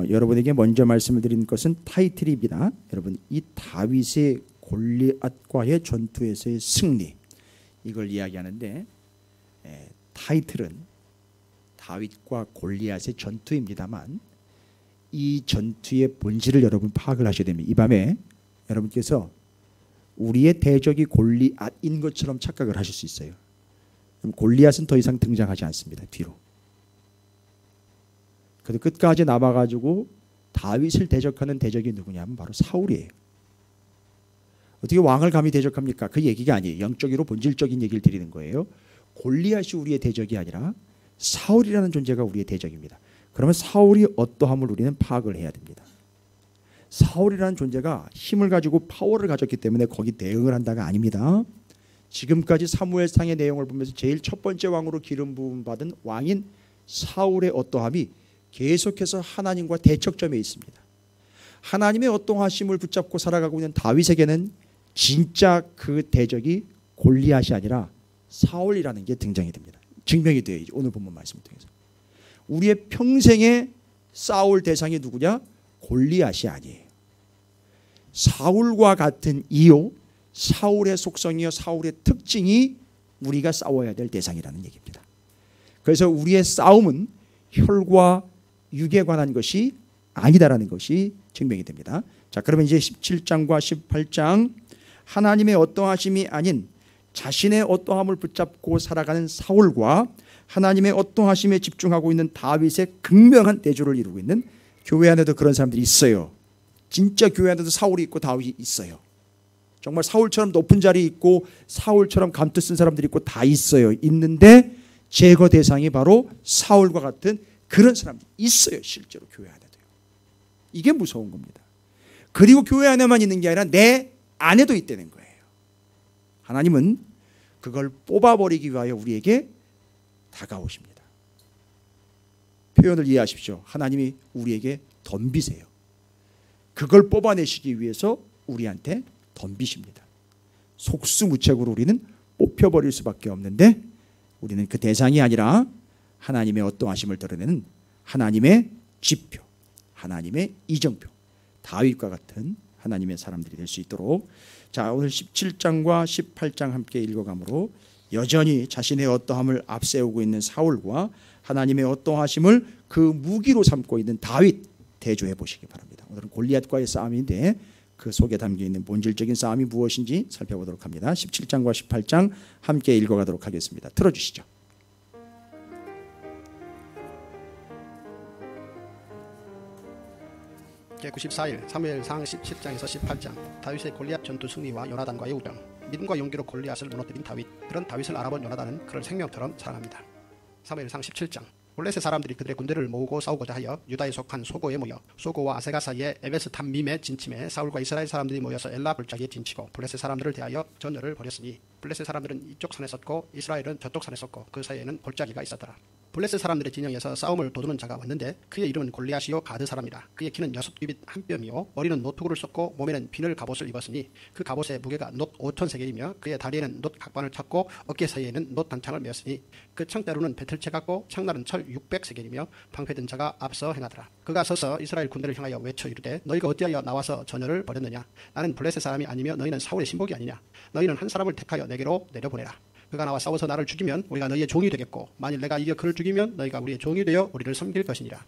여러분에게 먼저 말씀을 드린 것은 타이틀입니다. 여러분, 이 다윗의 골리앗과의 전투에서의 승리, 이걸 이야기하는데, 타이틀은 다윗과 골리앗의 전투입니다만 이 전투의 본질을 여러분 파악을 하셔야 됩니다. 이 밤에 여러분께서 우리의 대적이 골리앗인 것처럼 착각을 하실 수 있어요. 골리앗은 더 이상 등장하지 않습니다. 뒤로. 그래도 끝까지 남아가지고 다윗을 대적하는 대적이 누구냐면 바로 사울이에요. 어떻게 왕을 감히 대적합니까? 그 얘기가 아니에요. 영적으로 본질적인 얘기를 드리는 거예요. 골리앗이 우리의 대적이 아니라 사울이라는 존재가 우리의 대적입니다. 그러면 사울이 어떠함을 우리는 파악을 해야 됩니다. 사울이라는 존재가 힘을 가지고 파워를 가졌기 때문에 거기 대응을 한다가 아닙니다. 지금까지 사무엘상의 내용을 보면서 제일 첫 번째 왕으로 기름 부음 받은 왕인 사울의 어떠함이 계속해서 하나님과 대척점에 있습니다. 하나님의 어떠하심을 붙잡고 살아가고 있는 다윗에게는 진짜 그 대적이 골리앗이 아니라 사울이라는 게 등장이 됩니다. 증명이 돼요. 오늘 본문 말씀을 통해서. 우리의 평생의 싸울 대상이 누구냐? 골리앗이 아니에요. 사울과 같은 이요, 사울의 속성이요, 사울의 특징이 우리가 싸워야 될 대상이라는 얘기입니다. 그래서 우리의 싸움은 혈과 육에 관한 것이 아니다라는 것이 증명이 됩니다. 자, 그러면 이제 17장과 18장, 하나님의 어떠하심이 아닌 자신의 어떠함을 붙잡고 살아가는 사울과 하나님의 어떠하심에 집중하고 있는 다윗의 극명한 대조를 이루고 있는, 교회 안에도 그런 사람들이 있어요. 진짜 교회 안에도 사울이 있고 다윗이 있어요. 정말 사울처럼 높은 자리에 있고 사울처럼 감투 쓴 사람들이 있고 다 있어요. 있는데 제거 대상이 바로 사울과 같은 그런 사람들이 있어요. 실제로 교회 안에도요. 이게 무서운 겁니다. 그리고 교회 안에만 있는 게 아니라 내 안에도 있다는 거예요. 하나님은 그걸 뽑아버리기 위하여 우리에게 다가오십니다. 표현을 이해하십시오. 하나님이 우리에게 덤비세요. 그걸 뽑아내시기 위해서 우리한테 덤비십니다. 속수무책으로 우리는 뽑혀버릴 수밖에 없는데, 우리는 그 대상이 아니라 하나님의 어떠하심을 드러내는 하나님의 지표, 하나님의 이정표, 다윗과 같은 하나님의 사람들이 될 수 있도록, 자, 오늘 17장과 18장 함께 읽어가므로 여전히 자신의 어떠함을 앞세우고 있는 사울과 하나님의 어떠하심을 그 무기로 삼고 있는 다윗 대조해 보시기 바랍니다. 오늘은 골리앗과의 싸움인데 그 속에 담겨있는 본질적인 싸움이 무엇인지 살펴보도록 합니다. 17장과 18장 함께 읽어가도록 하겠습니다. 틀어주시죠. 제94일 사무엘상 17장에서 18장, 다윗의 골리앗 전투 승리와 요나단과의 우정. 믿음과 용기로 골리앗을 무너뜨린 다윗. 그런 다윗을 알아본 요나단은 그를 생명처럼 사랑합니다. 사무엘상 17장, 블레셋 사람들이 그들의 군대를 모으고 싸우고자 하여 유다에 속한 소고에 모여 소고와 아세가 사이에 에베스탐밈에 진침해 사울과 이스라엘 사람들이 모여서 엘라 골짜기에 진치고 블레셋 사람들을 대하여 전열을 벌였으니, 블레셋 사람들은 이쪽 산에 섰고 이스라엘은 저쪽 산에 섰고 그 사이에는 골짜기가 있었더라. 블레셋 사람들의 진영에서 싸움을 도두는 자가 왔는데 그의 이름은 골리앗이요 가드 사람이라. 그의 키는 6규빗 한 뼘이요 머리는 노투구를 썼고 몸에는 비늘 갑옷을 입었으니 그 갑옷의 무게가 놋 5,000세겔이며 그의 다리에는 놋 각관을 찼고 어깨 사이에는 놋 단창을 메었으니 그 창자루는 배틀채 같고 창날은 철 600세겔이며 방패든 자가 앞서 행하더라. 그가 서서 이스라엘 군대를 향하여 외쳐 이르되, 너희가 어찌하여 나와서 전열을 벌였느냐? 나는 블레셋 사람이 아니며 너희는 사울의 신복이 아니냐? 너희는 한 사람을 택하여 내게로 내려보내라. 그가 나와 싸워서 나를 죽이면 우리가 너희의 종이 되겠고, 만일 내가 이겨 그를 죽이면 너희가 우리의 종이 되어 우리를 섬길 것이니라.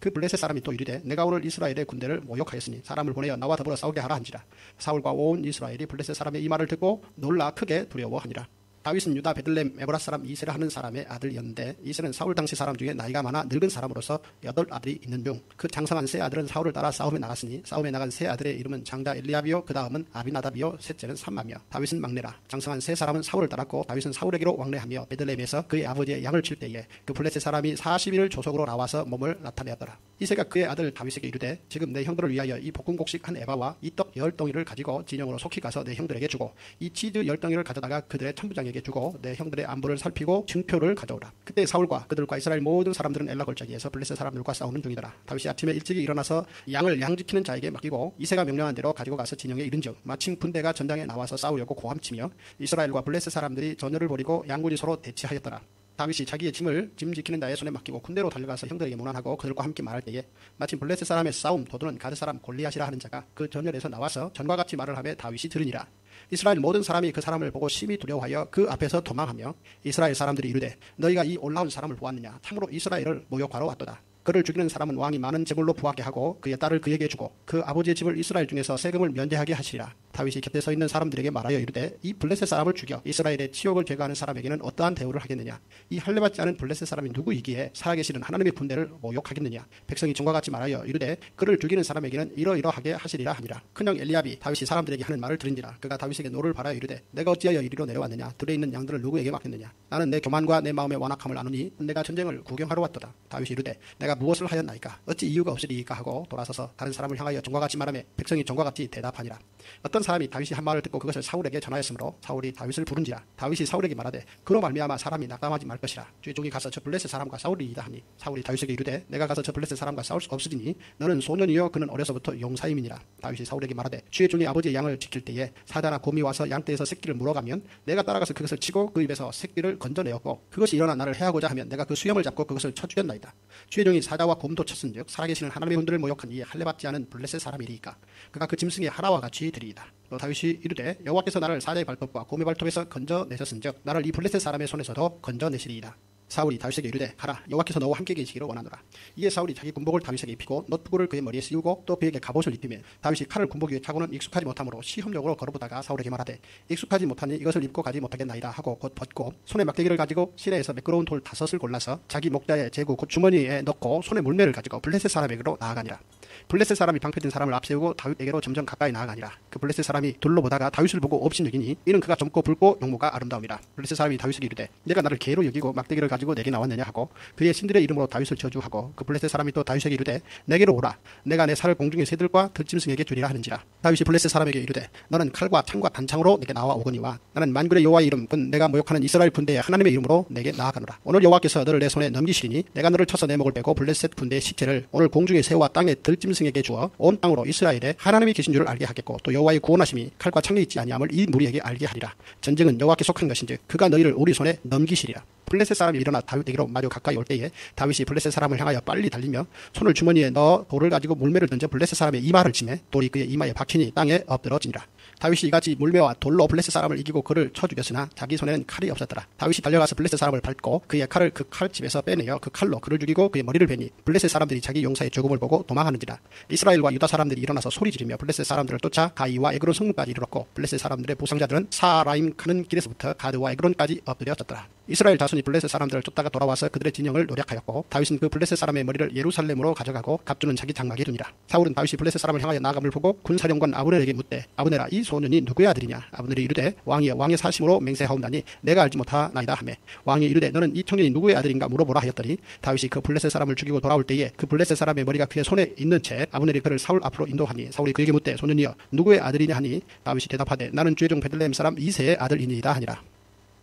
그 블레셋 사람이 또 이르되, 내가 오늘 이스라엘의 군대를 모욕하였으니 사람을 보내어 나와 더불어 싸우게 하라 한지라. 사울과 온 이스라엘이 블레셋 사람의 이 말을 듣고 놀라 크게 두려워하니라. 다윗은 유다 베들레헴 에브라 사람 이세를 하는 사람의 아들이었는데, 이세는 사울 당시 사람 중에 나이가 많아 늙은 사람으로서 8아들이 있는 중 그 장성한 세 아들은 사울을 따라 싸움에 나갔으니, 싸움에 나간 세 아들의 이름은 장자 엘리압이요 그 다음은 아비나답이요 셋째는 삼마며, 다윗은 막내라. 장성한 세 사람은 사울을 따랐고 다윗은 사울에게로 왕래하며 베들레헴에서 그의 아버지의 양을 칠 때에 그 블레셋 사람이 40일 조속으로 나와서 몸을 나타내었더라. 이세가 그의 아들 다윗에게 이르되, 지금 내 형들을 위하여 이 볶음곡식 한 에바와 이 떡 10덩이를 가지고 진영으로 속히 가서 내 형들에게 주고, 이 치즈 10덩이를 가져다가 그들의 천부장에게 주고 내 형들의 안부를 살피고 증표를 가져오라. 그때 사울과 그들과 이스라엘 모든 사람들은 엘라 골짜기에서 블레셋 사람들과 싸우는 중이더라. 다윗이 아침에 일찍이 일어나서 양을 양지키는 자에게 맡기고 이새가 명령한 대로 가지고 가서 진영에 이른즉, 마침 군대가 전장에 나와서 싸우려고 고함치며 이스라엘과 블레셋 사람들이 전열을 벌이고 양군이 서로 대치하였더라. 다윗이 자기의 짐 지키는 자의 손에 맡기고 군대로 달려가서 형들에게 문안하고 그들과 함께 말할 때에 마침 블레셋 사람의 싸움 도두는 가드 사람 골리앗이라 하는 자가 그 전열에서 나와서 전과 같이 말을 하며 다윗이 들으니라. 이스라엘 모든 사람이 그 사람을 보고 심히 두려워하여 그 앞에서 도망하며 이스라엘 사람들이 이르되 너희가 이 올라온 사람을 보았느냐. 참으로 이스라엘을 모욕하러 왔도다. 그를 죽이는 사람은 왕이 많은 제물로 부하게 하고 그의 딸을 그에게 주고 그 아버지의 집을 이스라엘 중에서 세금을 면제하게 하시리라. 다윗이 곁에 서 있는 사람들에게 말하여 이르되 이 블레셋 사람을 죽여 이스라엘의 치욕을 제거하는 사람에게는 어떠한 대우를 하겠느냐. 이 할례받지 않은 블레셋 사람이 누구이기에 살아계시는 하나님의 군대를 모욕하겠느냐. 백성이 전과 같이 말하여 이르되 그를 죽이는 사람에게는 이러이러하게 하시리라 하니라. 큰형 엘리압이 다윗이 사람들에게 하는 말을 들은지라. 그가 다윗에게 노를 바라여 이르되 내가 어찌하여 이리로 내려왔느냐. 들에 있는 양들을 누구에게 맡겼느냐. 나는 내 교만과 내 마음의 완악함을 아노니 내가 전쟁을 구경하러 왔도다. 다윗이 이르되 내가 무엇을 하였나이까. 어찌 이유가 없으리이까 하고 돌아서서 다른 사람을 향하여 전과 같이 말하며 백성이 전과 같이 대답하니라. 어떤 사람이 다윗이 한 말을 듣고 그것을 사울에게 전하였으므로 사울이 다윗을 부른지라. 다윗이 사울에게 말하되 그로 말미암아 사람이 낙담하지 말 것이라. 주의 종이 가서 저 블레셋 사람과 싸우리이다 하니 사울이 다윗에게 이르되 내가 가서 저 블레셋 사람과 싸울 수 없으리니 너는 소년이요 그는 어려서부터 용사임이니라. 다윗이 사울에게 말하되 주의 종이 아버지의 양을 지킬 때에 사자나 곰이 와서 양떼에서 새끼를 물어가면 내가 따라가서 그것을 치고 그 입에서 새끼를 건져내었고 그것이 일어나 나를 해하고자 하면 내가 그 수염을 잡고 그것을 쳐 죽였나이다. 주의 종이 사자와 곰도 쳤은즉 살아계시는 하나님의 군대를 모욕한 이에 할례받지 않은 블레셋 사람이리이까. 그가 그 짐승의 하라와 같이 되리이다. 또 다윗이 이르되 여호와께서 나를 사자의 발톱과 곰의 발톱에서 건져내셨은즉 나를 이 블레셋 사람의 손에서도 건져내시리이다. 사울이 다윗에게 이르되 가라 여호와께서 너와 함께 계시기를 원하노라. 이에 사울이 자기 군복을 다윗에게 입히고 놋부구를 그의 머리에 씌우고 또 그에게 갑옷을 입히며 다윗이 칼을 군복 위에 차고는 익숙하지 못하므로 시험적으로 걸어보다가 사울에게 말하되 익숙하지 못하니 이것을 입고 가지 못하겠나이다 하고 곧 벗고 손에 막대기를 가지고 시내에서 매끄러운 돌 5을 골라서 자기 목자의 제구 곧 주머니에 넣고 손에 물매를 가지고 블레셋 사람에게로 나아가니라. 블레셋 사람이 방패든 사람을 앞세우고 다윗에게로 점점 가까이 나아가니라. 그 블레셋 사람이 둘러보다가 다윗을 보고 없인 여기니 이는 그가 젊고 붉고 용모가 아름다움이라. 블레셋 사람이 다윗에게 이르되 내가 나를 개로 여기고 막대기를 가지고 내게 나왔느냐 하고 그의 신들의 이름으로 다윗을 저주하고 그 블레셋 사람이 또 다윗에게 이르되 내게로 오라. 내가 내 살을 공중의 새들과 들짐승에게 주리라 하는지라. 다윗이 블레셋 사람에게 이르되 너는 칼과 창과 단창으로 내게 나와 오거니와 나는 만군의 여호와의 이름 곧 내가 모욕하는 이스라엘 군대의 하나님의 이름으로 내게 나아가노라. 오늘 여호와께서 너를 내 손에 넘기시리니 내가 너를 쳐서 내 목을 빼고 블레셋 군대의 시체를 오늘 공중의 새와 땅의 들짐승에게 주어 온 땅으로 이스라엘에 하나님이 계신 줄을 알게 하겠고 또 여호와의 구원하심이 칼과 창에 있지 아니함을 이 무리에게 알게 하리라. 전쟁은 여호와께 속한 것인즉 그가 너희를 우리 손에 넘기시리라. 블레셋 사람이 일어나 다윗에게로 마주 가까이 올 때에 다윗이 블레셋 사람을 향하여 빨리 달리며 손을 주머니에 넣어 돌을 가지고 물매를 던져 블레셋 사람의 이마를 치매 돌이 그의 이마에 박히니 땅에 엎드러지니라. 다윗이 이같이 물매와 돌로 블레셋 사람을 이기고 그를 쳐 죽였으나 자기 손에는 칼이 없었더라. 다윗이 달려가서 블레셋 사람을 밟고 그의 칼을 그 칼집에서 빼내어 그 칼로 그를 죽이고 그의 머리를 베니 블레셋 사람들이 자기 용사의 죽음을 보고 도망하는지라. 이스라엘과 유다 사람들이 일어나서 소리 지르며 블레셋 사람들을 쫓아 가이와 에그론 성문까지 이르렀고 블레셋 사람들의 부상자들은 사라임 가는 길에서부터 가드와 에그론까지 엎드려졌더라. 이스라엘 자손이 블레셋 사람들을 쫓다가 돌아와서 그들의 진영을 노략하였고 다윗은 그 블레셋 사람의 머리를 예루살렘으로 가져가고 갑주는 자기 장막에 두니라. 사울은 다윗이 블레셋 사람을 향하여 나아감을 보고 군사령관 아브넬에게 묻되 아브넬아 이 소년이 누구의 아들이냐. 아브넬이 이르되 왕이여 왕의 사심으로 맹세하옵나니 내가 알지 못하나이다 하매 왕이 이르되 너는 이 청년이 누구의 아들인가 물어보라 하였더니 다윗이 그 블레셋 사람을 죽이고 돌아올 때에 그 블레셋 사람의 머리가 그의 손에 있는 채 아브넬이 그를 사울 앞으로 인도하니 사울이 그에게 묻되 소년이여 누구의 아들이냐 하니 다윗이 대답하되 나는 주의 종 베들레헴 사람 이새의 아들이니이다 하니라.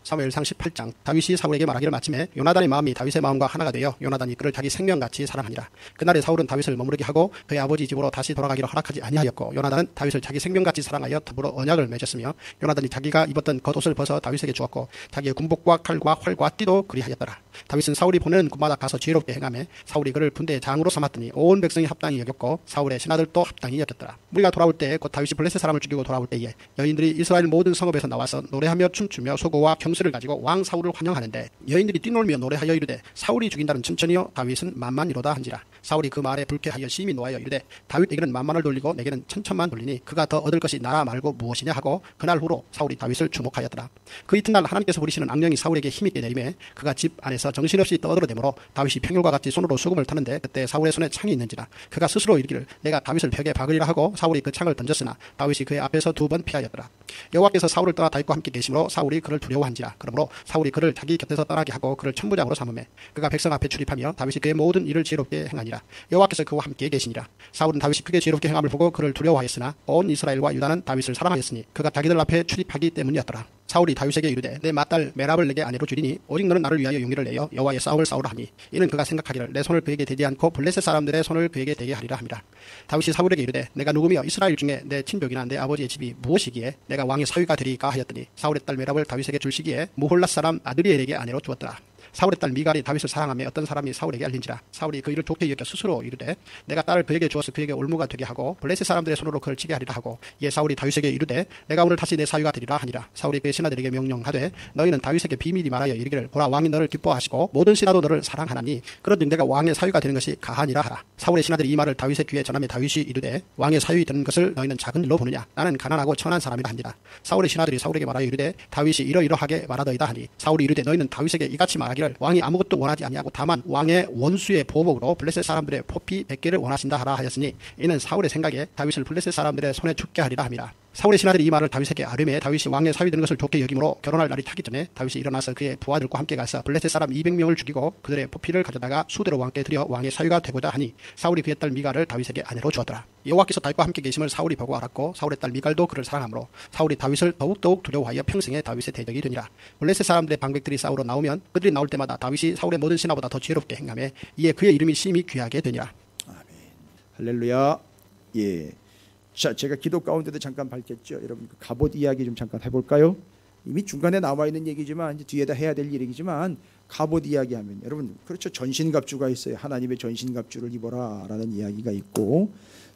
사무엘상 18장. 다윗이 사울에게 말하기를 마침에 요나단의 마음이 다윗의 마음과 하나가 되어 요나단이 그를 자기 생명같이 사랑하니라. 그날에 사울은 다윗을 머무르게 하고 그의 아버지 집으로 다시 돌아가기를 허락하지 아니하였고 요나단은 다윗을 자기 생명같이 사랑하여 더불어 언약을 맺었으며 요나단이 자기가 입었던 겉옷을 벗어 다윗에게 주었고 자기의 군복과 칼과 활과 띠도 그리하였더라. 다윗은 사울이 보내는 곳마다 가서 지혜롭게 행하며 사울이 그를 군대의 장으로 삼았더니 온 백성이 합당히 여겼고 사울의 신하들도 합당히 여겼더라. 무리가 돌아올 때 곧 다윗이 블레셋 사람을 죽이고 돌아올 때에 여인들이 이스라엘 모든 성읍에서 나와서 노래하며 춤추며 소고와 경수를 가지고 왕 사울을 환영하는데 여인들이 뛰놀며 노래하여 이르되 사울이 죽인다는 춘천이요 다윗은 만만이로다 한지라. 사울이 그 말에 불쾌하여 심히 노하여 이르되 다윗에게는 만만을 돌리고 내게는 천천만 돌리니 그가 더 얻을 것이 나라 말고 무엇이냐 하고 그날 후로 사울이 다윗을 주목하였더라. 그 이튿날 하나님께서 부리시는 악령이 사울에게 힘있게 내림에 그가 집 안에서 정신없이 떠들어대므로 다윗이 평일과 같이 손으로 수금을 타는데 그때 사울의 손에 창이 있는지라. 그가 스스로 이르기를 내가 다윗을 벽에 박으리라 하고 사울이 그 창을 던졌으나 다윗이 그의 앞에서 2번 피하였더라. 여호와께서 사울을 떠나 다윗과 함께 계심으로 사울이 그를 두려워한지라. 그러므로 사울이 그를 자기 곁에서 떠나게 하고 그를 천부장으로 삼으매 그가 백성 앞에 출입하며 다윗이 그의 모든 일을 지혜롭게 행하니라. 여호와께서 그와 함께 계시니라. 사울은 다윗이 크게 지혜롭게 행함을 보고 그를 두려워하였으나 온 이스라엘과 유다는 다윗을 사랑하였으니 그가 자기들 앞에 출입하기 때문이었더라. 사울이 다윗에게 이르되 내 맏딸 메랍을 내게 아내로 주리니 오직 너는 나를 위하여 용기를 내어 여호와의 싸움을 싸우라 하니 이는 그가 생각하기를 내 손을 그에게 대지 않고 블레셋 사람들의 손을 그에게 대게 하리라 함이라. 다윗이 사울에게 이르되 내가 누구며 이스라엘 중에 내 친족이나 내 아버지의 집이 무엇이기에 내가 왕의 사위가 되리이까 하였더니 사울의 딸 메랍을 다윗에게 줄 시기에 무홀랏 사람 아드리엘에게 아내로 주었더라. 사울의 딸 미갈이 다윗을 사랑하며 어떤 사람이 사울에게 알린지라. 사울이 그 일을 좋게 여겨 스스로 이르되 내가 딸을 그에게 주어서 그에게 올무가 되게 하고 블레셋 사람들의 손으로 그를 치게 하리라 하고, 이에 사울이 다윗에게 이르되 내가 오늘 다시 내 사위가 되리라 하니라. 사울이 그의 신하들에게 명령하되 너희는 다윗에게 비밀이 말하여 이르기를 보라, 왕이 너를 기뻐하시고 모든 신하도 너를 사랑하나니 그런즉 내가 왕의 사위가 되는 것이 가하니라 하라. 사울의 신하들이 이 말을 다윗의 귀에 전하며 다윗이 이르되 왕의 사위 되는 것을 너희는 작은 일로 보느냐, 나는 가난하고 천한 사람이라 하니라. 사울의 신하들이 사울에게 말하여 이르되 다윗이 이러이러하게 말하더이다 하니, 사울이 이르되 너희는 다윗에게 이같이 말하기를 왕이 아무것도 원하지 아니하고 다만 왕의 원수의 보복으로 블레셋 사람들의 포피 100개를 원하신다 하라 하였으니, 이는 사울의 생각에 다윗을 블레셋 사람들의 손에 죽게 하리라 함이라. 사울의 신하들이 이 말을 다윗에게 아뢰매 다윗이 왕의 사위 되는 것을 좋게 여김으로 결혼할 날이 타기 전에 다윗이 일어나서 그의 부하들과 함께 가서 블레셋 사람 200명을 죽이고 그들의 포피를 가져다가 수대로 왕께 드려 왕의 사위가 되고자 하니, 사울이 그의 딸 미갈을 다윗에게 아내로 주었더라. 여호와께서 다윗과 함께 계심을 사울이 보고 알았고 사울의 딸 미갈도 그를 사랑하므로 사울이 다윗을 더욱더욱 두려워하여 평생에 다윗의 대적이 되니라. 블레셋 사람들의 방백들이 싸우러 나오면 그들이 나올 때마다 다윗이 사울의 모든 신하보다 더 지혜롭게 행하며 이에 그의 이름이 심히 귀하게 되니라. 아멘. 할렐루야. 예. 자, 제가 기도 가운데도 잠깐 밝혔죠. 여러분 그 갑옷 이야기 좀 잠깐 해볼까요? 이미 중간에 나와 있는 얘기지만 이제 뒤에다 해야 될 얘기지만, 갑옷 이야기하면 여러분 그렇죠. 전신갑주가 있어요. 하나님의 전신갑주를 입어라라는 이야기가 있고,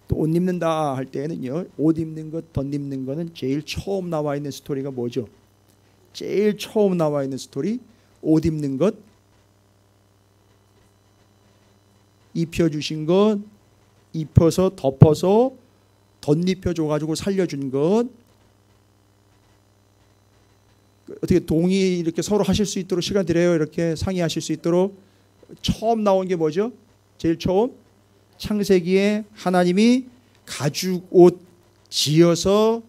또 옷 입는다 할 때는요, 옷 입는 것, 덧 입는 거는 제일 처음 나와 있는 스토리가 뭐죠? 제일 처음 나와 있는 스토리, 옷 입는 것, 입혀주신 것, 입혀서 덮어서 덧입혀줘가지고 살려준 것, 어떻게 동의 이렇게 서로 하실 수 있도록 시간 드려요. 이렇게 상의하실 수 있도록. 처음 나온 게 뭐죠? 제일 처음 창세기에 하나님이 가죽 옷 지어서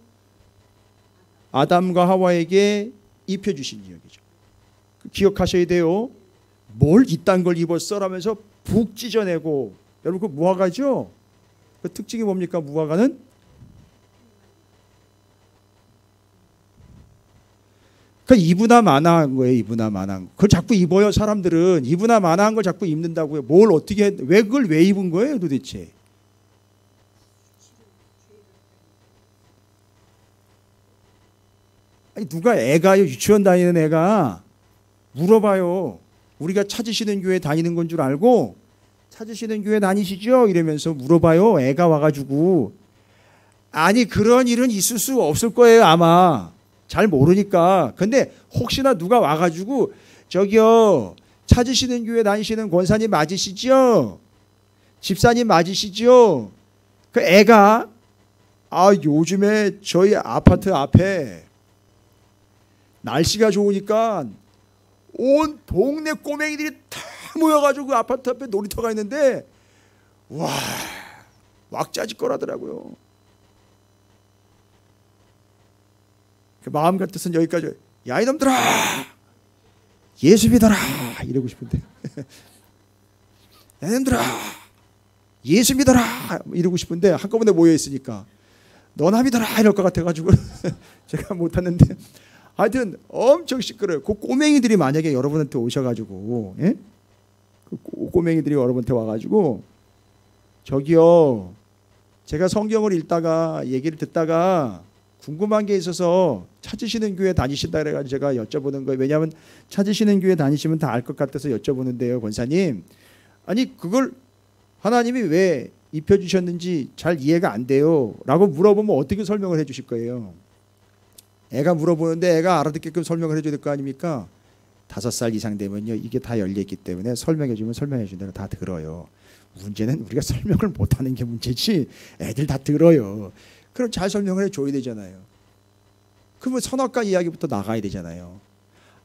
아담과 하와에게 입혀주신 이야기죠. 기억하셔야 돼요. 뭘 이딴 걸 입었어? 라면서 푹 찢어내고. 여러분 그 무화과죠? 그 특징이 뭡니까? 무화과는 그 이브나 마나한 거예요. 이브나 마나한 거. 그걸 자꾸 입어요. 사람들은 이브나 마나한 걸 자꾸 입는다고요. 뭘 어떻게 왜 그걸 왜 입은 거예요, 도대체? 아니 누가 애가요? 유치원 다니는 애가 물어봐요. 우리가 찾으시는 교회 다니는 건 줄 알고 찾으시는 교회 다니시죠? 이러면서 물어봐요. 애가 와가지고. 아니 그런 일은 있을 수 없을 거예요. 아마 잘 모르니까. 근데 혹시나 누가 와가지고 저기요 찾으시는 교회 다니시는 권사님 맞으시죠? 집사님 맞으시죠? 그 애가 요즘에 저희 아파트 앞에 날씨가 좋으니까 온 동네 꼬맹이들이 다 모여가지고 그 아파트 앞에 놀이터가 있는데 와 왁자지껄하더라고요. 그 마음 같아서는 여기까지, 야 이놈들아 예수 믿어라 이러고 싶은데 야 이놈들아 예수 믿어라 이러고 싶은데 한꺼번에 모여 있으니까 너나 믿어라 이럴 것 같아가지고 제가 못하는데, 하여튼 엄청 시끄러워요. 그 꼬맹이들이 만약에 여러분한테 오셔가지고, 예? 그 꼬맹이들이 여러분한테 와가지고 저기요 제가 성경을 읽다가 얘기를 듣다가 궁금한 게 있어서 찾으시는 교회 다니신다 그래가지고 제가 여쭤보는 거예요. 왜냐하면 찾으시는 교회 다니시면 다 알 것 같아서 여쭤보는데요. 권사님, 아니 그걸 하나님이 왜 입혀주셨는지 잘 이해가 안 돼요 라고 물어보면 어떻게 설명을 해 주실 거예요? 애가 물어보는데 애가 알아듣게끔 설명을 해줘야 될 거 아닙니까? 5살 이상 되면요 이게 다 열려있기 때문에 설명해주면 설명해준 대로 다 들어요. 문제는 우리가 설명을 못하는 게 문제지 애들 다 들어요. 그럼 잘 설명을 해줘야 되잖아요. 그러면 선악과 이야기부터 나가야 되잖아요.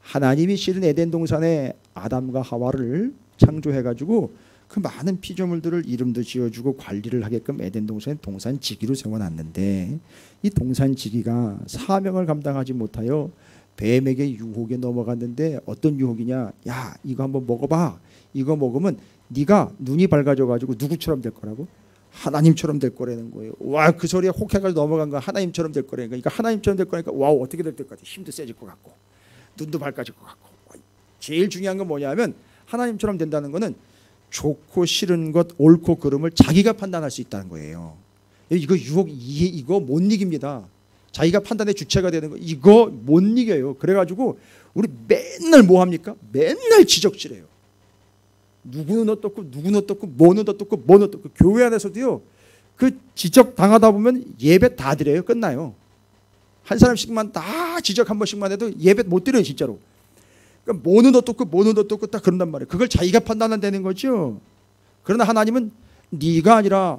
하나님이 실은 에덴 동산에 아담과 하와를 창조해가지고 그 많은 피조물들을 이름도 지어주고 관리를 하게끔 에덴 동산에 동산지기로 세워놨는데, 이 동산지기가 사명을 감당하지 못하여 뱀에게 유혹에 넘어갔는데, 어떤 유혹이냐? 야 이거 한번 먹어봐. 이거 먹으면 네가 눈이 밝아져가지고 누구처럼 될 거라고? 하나님처럼 될 거라는 거예요. 와, 그 소리에 혹해가지고 넘어간 거 하나님처럼 될 거라니까. 그러니까 하나님처럼 될 거니까 와우 어떻게 될 것 같아? 힘도 세질 것 같고 눈도 밝아질 것 같고. 제일 중요한 건 뭐냐면 하나님처럼 된다는 거는 좋고 싫은 것, 옳고 그름을 자기가 판단할 수 있다는 거예요. 이거 유혹 이거 못 이깁니다. 자기가 판단의 주체가 되는 거 이거 못 이겨요. 그래가지고 우리 맨날 뭐 합니까? 맨날 지적질해요. 누구는 어떻고 누구는 어떻고 뭐는 어떻고 뭐는 어떻고 교회 안에서도요. 그 지적 당하다 보면 예배 다 드려요. 끝나요. 한 사람씩만 다 지적 한 번씩만 해도 예배 못 드려요. 진짜로. 그러니까 뭐는 어떻고 뭐는 어떻고 딱 그런단 말이에요. 그걸 자기가 판단하면 거죠. 그러나 하나님은 네가 아니라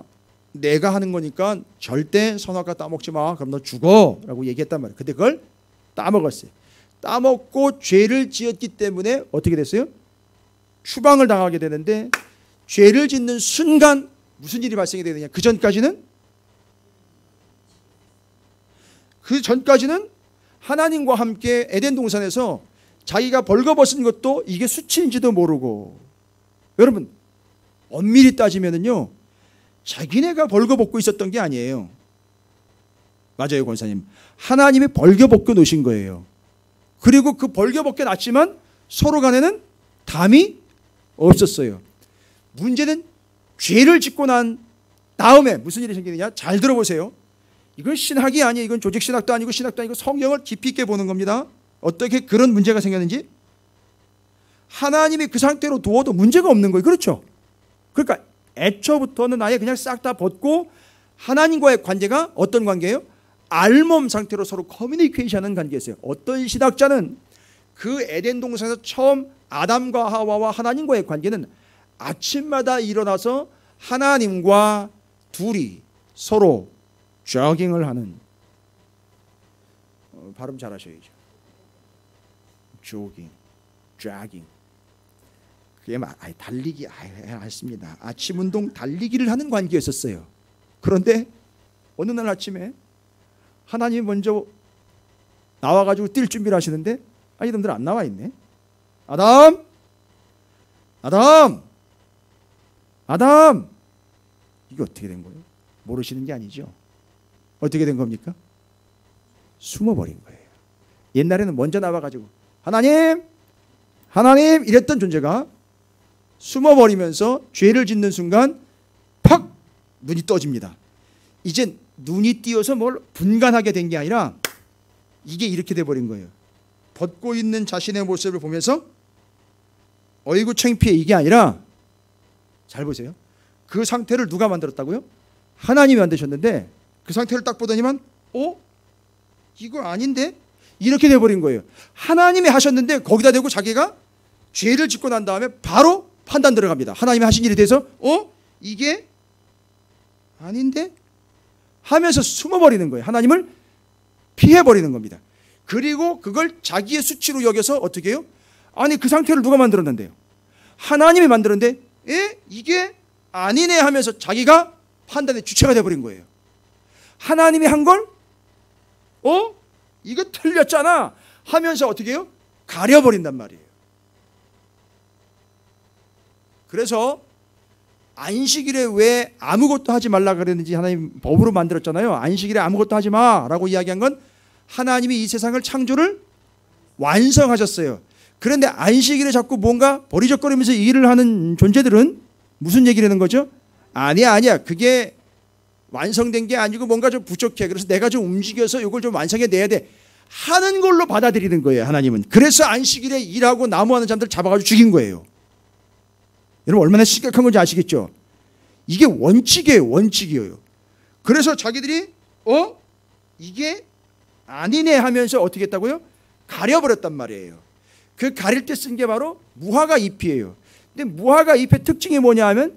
내가 하는 거니까 절대 선악과 따먹지 마. 그럼 너 죽어 라고 얘기했단 말이에요. 근데 그걸 따먹었어요. 따먹고 죄를 지었기 때문에 어떻게 됐어요? 추방을 당하게 되는데 죄를 짓는 순간 무슨 일이 발생이 되느냐. 그 전까지는 하나님과 함께 에덴 동산에서 자기가 벌거벗은 것도 이게 수치인지도 모르고. 여러분 엄밀히 따지면은요 자기네가 벌거벗고 있었던 게 아니에요. 맞아요 권사님. 하나님이 벌거벗고 놓으신 거예요. 그리고 그 벌거벗게 놨지만 서로 간에는 담이 없었어요. 문제는 죄를 짓고 난 다음에 무슨 일이 생기느냐. 잘 들어보세요. 이건 신학이 아니에요. 이건 조직신학도 아니고 신학도 아니고 성경을 깊이 있게 보는 겁니다. 어떻게 그런 문제가 생겼는지. 하나님이 그 상태로 두어도 문제가 없는 거예요. 그렇죠? 그러니까 애초부터는 아예 그냥 싹 다 벗고 하나님과의 관계가 어떤 관계예요? 알몸 상태로 서로 커뮤니케이션하는 관계였어요. 어떤 신학자는 그 에덴 동산에서 처음 아담과 하와와 하나님과의 관계는 아침마다 일어나서 하나님과 둘이 서로 조깅을 하는, 발음 잘하셔야죠. 조깅, 그게 달리기 했습니다. 아침 운동 달리기를 하는 관계였었어요. 그런데 어느 날 아침에 하나님이 먼저 나와가지고 뛸 준비를 하시는데 이놈들 안 나와 있네. 아담 이게 어떻게 된 거예요? 모르시는 게 아니죠. 어떻게 된 겁니까? 숨어버린 거예요. 옛날에는 먼저 나와가지고 하나님 이랬던 존재가 숨어버리면서 죄를 짓는 순간 팍 눈이 떠집니다. 이젠 눈이 띄어서 뭘 분간하게 된 게 아니라 이게 이렇게 돼버린 거예요. 벗고 있는 자신의 모습을 보면서 어이구 창피해 이게 아니라, 잘 보세요. 그 상태를 누가 만들었다고요? 하나님이 만드셨는데 그 상태를 딱 보더니만 이거 아닌데? 이렇게 돼버린 거예요. 하나님이 하셨는데 거기다 대고 자기가 죄를 짓고 난 다음에 바로 판단 들어갑니다. 하나님이 하신 일에 대해서 이게 아닌데? 하면서 숨어버리는 거예요. 하나님을 피해버리는 겁니다. 그리고 그걸 자기의 수치로 여겨서 어떻게 해요? 아니 그 상태를 누가 만들었는데요? 하나님이 만들었는데 이게 아니네 하면서 자기가 판단의 주체가 돼버린 거예요. 하나님이 한 걸 이거 틀렸잖아 하면서 어떻게 해요? 가려버린단 말이에요. 그래서 안식일에 왜 아무것도 하지 말라 그랬는지 하나님 법으로 만들었잖아요. 안식일에 아무것도 하지 마라고 이야기한 건 하나님이 이 세상을 창조를 완성하셨어요. 그런데 안식일에 자꾸 뭔가 버리적거리면서 일을 하는 존재들은 무슨 얘기를 하는 거죠? 아니야 그게 완성된 게 아니고 뭔가 좀 부족해. 그래서 내가 좀 움직여서 이걸 좀 완성해 내야 돼 하는 걸로 받아들이는 거예요. 하나님은. 그래서 안식일에 일하고 나무하는 자들 잡아가지고 죽인 거예요. 여러분 얼마나 심각한 건지 아시겠죠? 이게 원칙이에요. 그래서 자기들이 이게 아니네 하면서 어떻게 했다고요? 가려버렸단 말이에요. 그 가릴 때 쓴 게 바로 무화과 잎이에요. 근데 무화과 잎의 특징이 뭐냐 하면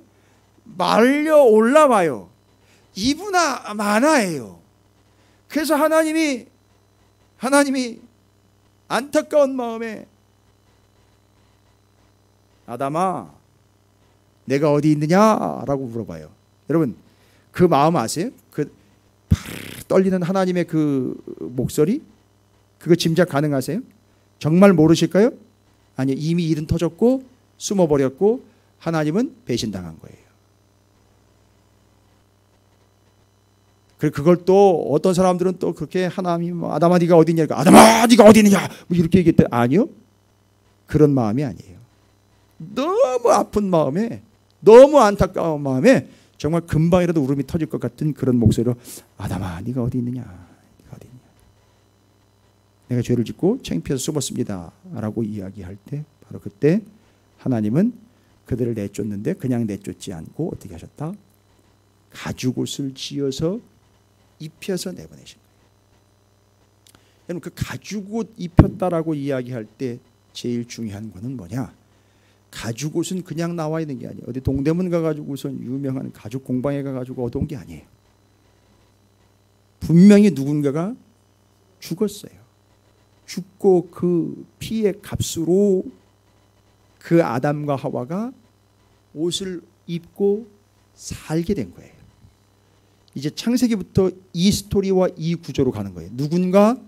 말려 올라와요. 이브나 마나예요. 그래서 하나님이 안타까운 마음에 아담아 내가 어디 있느냐라고 물어봐요. 여러분 그 마음 아세요? 그 떨리는 하나님의 그 목소리 그거 짐작 가능하세요? 정말 모르실까요? 아니요. 이미 일은 터졌고 숨어버렸고 하나님은 배신당한 거예요. 그걸 또 어떤 사람들은 또 그렇게 하나님 아담아 네가 어디 있냐 아담아 네가 어디 있느냐 뭐 이렇게 얘기했대. 아니요. 그런 마음이 아니에요. 너무 아픈 마음에 너무 안타까운 마음에 정말 금방이라도 울음이 터질 것 같은 그런 목소리로 아담아 네가 어디 있느냐 네가 어디 있느냐 내가 죄를 짓고 창피해서 숨었습니다 라고 이야기할 때 바로 그때 하나님은 그들을 내쫓는데 그냥 내쫓지 않고 어떻게 하셨다? 가죽옷을 지어서 입혀서 내보내신 거예요. 여러분 그 가죽옷 입혔다라고 이야기할 때 제일 중요한 거는 뭐냐? 가죽옷은 그냥 나와 있는 게 아니에요. 어디 동대문 가가지고선 유명한 가죽 공방에 가가지고 얻어온 게 아니에요. 분명히 누군가가 죽었어요. 죽고 그 피의 값으로 그 아담과 하와가 옷을 입고 살게 된 거예요. 이제 창세기부터 이 스토리와 이 구조로 가는 거예요. 누군가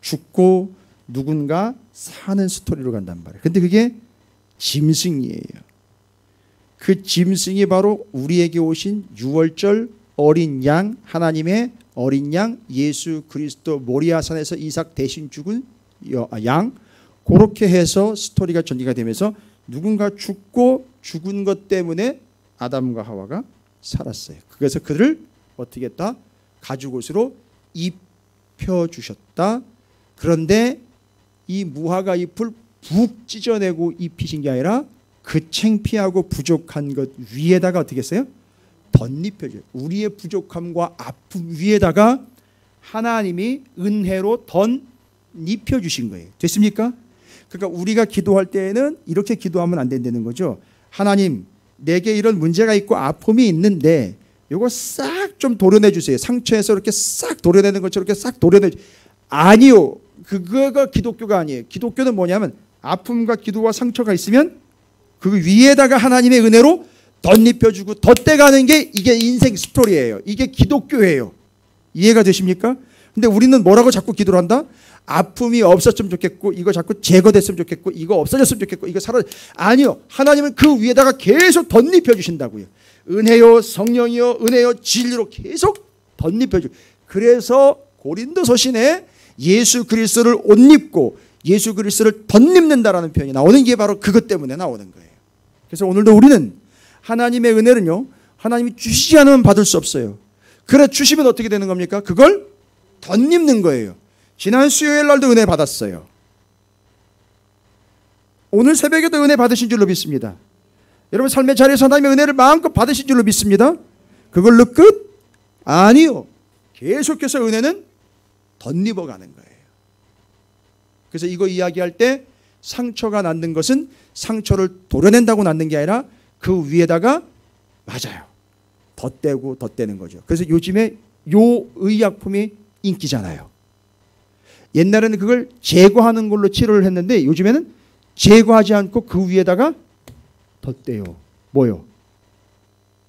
죽고 누군가 사는 스토리로 간단 말이에요. 근데 그게 짐승이에요. 그 짐승이 바로 우리에게 오신 유월절 어린 양, 하나님의 어린 양 예수 그리스도 모리아산에서 이삭 대신 죽은 양, 그렇게 해서 스토리가 전개가 되면서 누군가 죽고 죽은 것 때문에 아담과 하와가 살았어요. 그래서 그들을 어떻게 했다? 가죽옷으로 입혀주셨다. 그런데 이 무화과 잎을 푹 찢어내고 입히신 게 아니라 그 창피하고 부족한 것 위에다가 어떻게 했어요? 덧입혀줘요. 우리의 부족함과 아픔 위에다가 하나님이 은혜로 덧입혀주신 거예요. 됐습니까? 그러니까 우리가 기도할 때에는 이렇게 기도하면 안 된다는 거죠. 하나님, 내게 이런 문제가 있고 아픔이 있는데 이거 싹 좀 도려내 주세요. 상처에서 이렇게 싹 도려내는 것처럼 이렇게 싹 도려내. 아니요. 그거가 기독교가 아니에요. 기독교는 뭐냐면 아픔과 기도와 상처가 있으면 그 위에다가 하나님의 은혜로 덧입혀주고 덧대가는 게 이게 인생 스토리예요. 이게 기독교예요. 이해가 되십니까? 근데 우리는 뭐라고 자꾸 기도를 한다? 아픔이 없었으면 좋겠고 이거 자꾸 제거됐으면 좋겠고 이거 없어졌으면 좋겠고 이거 아니요. 하나님은 그 위에다가 계속 덧입혀 주신다고요. 은혜요 성령이요 은혜요 진리로 계속 덧입혀 주. 그래서 고린도서신에 예수 그리스도를 옷 입고 예수 그리스도를 덧입는다라는 표현이 나오는 게 바로 그것 때문에 나오는 거예요. 그래서 오늘도 우리는 하나님의 은혜는요, 하나님이 주시지 않으면 받을 수 없어요. 그래 주시면 어떻게 되는 겁니까? 그걸 덧입는 거예요. 지난 수요일 날도 은혜 받았어요. 오늘 새벽에도 은혜 받으신 줄로 믿습니다. 여러분 삶의 자리에서 하나님의 은혜를 마음껏 받으신 줄로 믿습니다. 그걸로 끝? 아니요. 계속해서 은혜는 덧입어가는 거예요. 그래서 이거 이야기할 때 상처가 낫는 것은 상처를 도려낸다고 낫는 게 아니라 그 위에다가 맞아요. 덧대고 덧대는 거죠. 그래서 요즘에 요 의약품이 인기잖아요. 옛날에는 그걸 제거하는 걸로 치료를 했는데 요즘에는 제거하지 않고 그 위에다가 덧대요. 뭐요?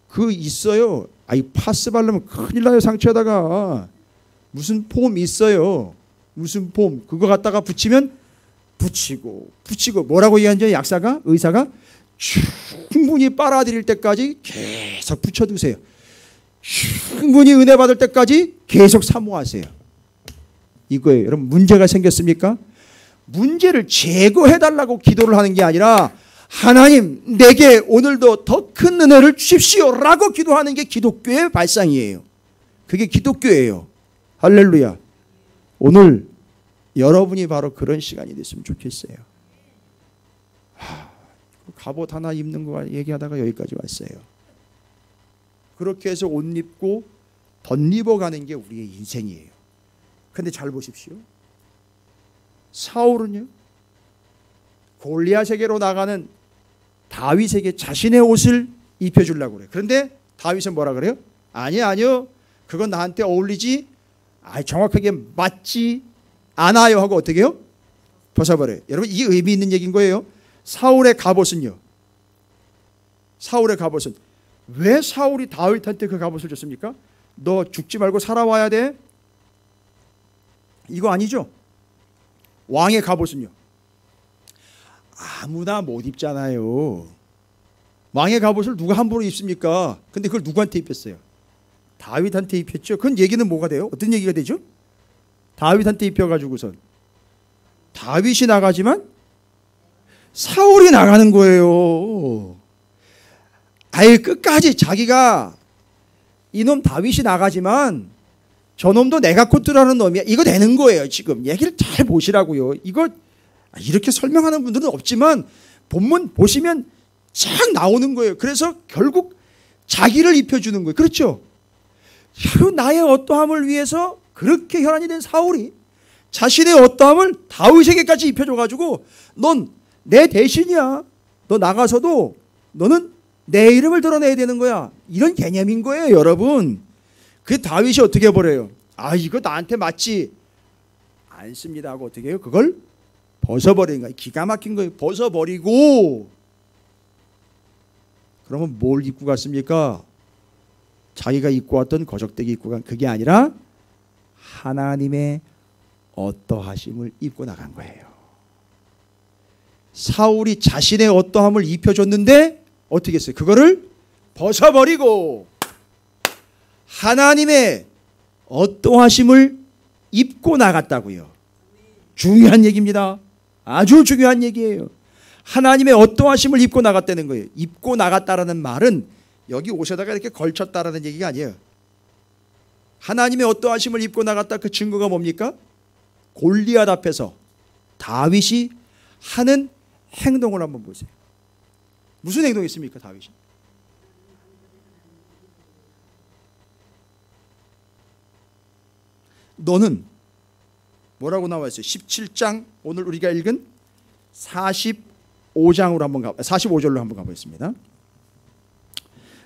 그 있어요. 아이 파스 바르면 큰일 나요. 상처에다가. 무슨 폼 있어요. 무슨 폼. 그거 갖다가 붙이면 붙이고 뭐라고 얘기하는지 약사가 의사가 충분히 빨아들일 때까지 계속 붙여두세요. 충분히 은혜 받을 때까지 계속 사모하세요. 이거예요. 여러분 문제가 생겼습니까? 문제를 제거해달라고 기도를 하는 게 아니라 하나님 내게 오늘도 더 큰 은혜를 주십시오라고 기도하는 게 기독교의 발상이에요. 그게 기독교예요. 할렐루야. 오늘 여러분이 바로 그런 시간이 됐으면 좋겠어요. 갑옷 하나 입는 거 얘기하다가 여기까지 왔어요. 그렇게 해서 옷 입고 덧입어가는 게 우리의 인생이에요. 근데 잘 보십시오. 사울은요, 골리앗에게로 나가는 다윗에게 자신의 옷을 입혀주려고 그래요. 그런데 다윗은 뭐라 그래요? 아니요. 그건 나한테 어울리지, 정확하게 맞지 않아요 하고 어떻게 해요? 벗어버려요. 여러분 이게 의미 있는 얘기인 거예요. 사울의 갑옷은요. 사울의 갑옷은 왜 사울이 다윗한테 그 갑옷을 줬습니까? 너 죽지 말고 살아와야 돼. 이거 아니죠. 왕의 갑옷은요. 아무나 못 입잖아요. 왕의 갑옷을 누가 함부로 입습니까? 근데 그걸 누구한테 입혔어요? 다윗한테 입혔죠. 그건 얘기는 뭐가 돼요? 어떤 얘기가 되죠? 다윗한테 입혀가지고선 다윗이 나가지만 사울이 나가는 거예요. 아예 끝까지 자기가 이놈 다윗이 나가지만 저놈도 내가 콧들하는 놈이야. 이거 되는 거예요. 지금 얘기를 잘 보시라고요. 이거 이렇게 설명하는 분들은 없지만 본문 보시면 쫙 나오는 거예요. 그래서 결국 자기를 입혀주는 거예요. 그렇죠? 나의 어떠함을 위해서 그렇게 혈안이 된 사울이 자신의 어떠함을 다윗에게까지 입혀줘가지고 넌 내 대신이야. 너 나가서도 너는 내 이름을 드러내야 되는 거야. 이런 개념인 거예요, 여러분. 그 다윗이 어떻게 해버려요? 아, 이거 나한테 맞지 않습니다 하고 어떻게 해요? 그걸 벗어버리는 거예요. 기가 막힌 거예요. 벗어버리고 그러면 뭘 입고 갔습니까? 자기가 입고 왔던 거적대기 입고 간 그게 아니라 하나님의 어떠하심을 입고 나간 거예요. 사울이 자신의 어떠함을 입혀줬는데 어떻게 했어요? 그거를 벗어버리고 하나님의 어떠하심을 입고 나갔다고요. 중요한 얘기입니다. 아주 중요한 얘기예요. 하나님의 어떠하심을 입고 나갔다는 거예요. 입고 나갔다라는 말은 여기 옷에다가 이렇게 걸쳤다라는 얘기가 아니에요. 하나님의 어떠하심을 입고 나갔다, 그 증거가 뭡니까? 골리앗 앞에서 다윗이 하는 행동을 한번 보세요. 무슨 행동했습니까, 다윗이? 너는 뭐라고 나와 있어요? 17장 오늘 우리가 읽은 45장으로 한번 45절로 한번 가보겠습니다.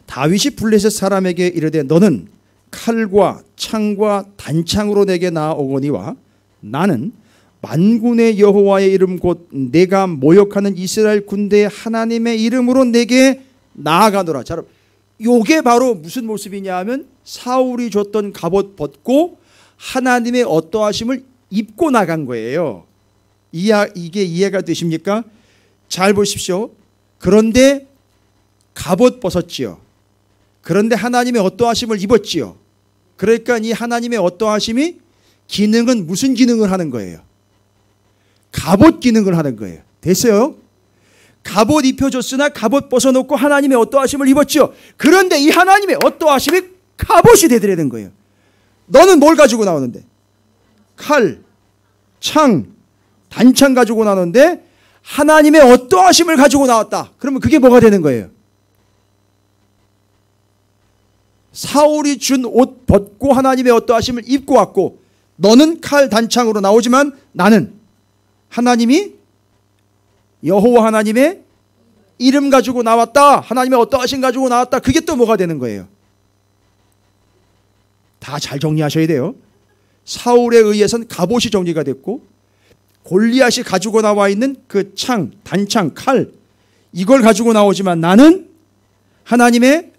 다윗이 블레셋 사람에게 이르되 너는 칼과 창과 단창으로 내게 나아오거니와 나는 만군의 여호와의 이름 곧 내가 모욕하는 이스라엘 군대의 하나님의 이름으로 내게 나아가노라. 자, 요게 바로 무슨 모습이냐 하면 사울이 줬던 갑옷 벗고 하나님의 어떠하심을 입고 나간 거예요. 이게 이해가 되십니까? 잘 보십시오. 그런데 갑옷 벗었지요. 그런데 하나님의 어떠하심을 입었지요. 그러니까 이 하나님의 어떠하심이 기능은 무슨 기능을 하는 거예요? 갑옷 기능을 하는 거예요. 됐어요? 갑옷 입혀줬으나 갑옷 벗어놓고 하나님의 어떠하심을 입었죠. 그런데 이 하나님의 어떠하심이 갑옷이 되더라는 거예요. 너는 뭘 가지고 나오는데? 칼, 창, 단창 가지고 나오는데 하나님의 어떠하심을 가지고 나왔다. 그러면 그게 뭐가 되는 거예요? 사울이 준 옷 벗고 하나님의 어떠하심을 입고 왔고 너는 칼, 단창으로 나오지만 나는 하나님이 여호와 하나님의 이름 가지고 나왔다. 하나님의 어떠하심 가지고 나왔다. 그게 또 뭐가 되는 거예요? 다 잘 정리하셔야 돼요. 사울에 의해서는 갑옷이 정리가 됐고 골리앗이 가지고 나와 있는 그 창, 단창, 칼 이걸 가지고 나오지만 나는 하나님의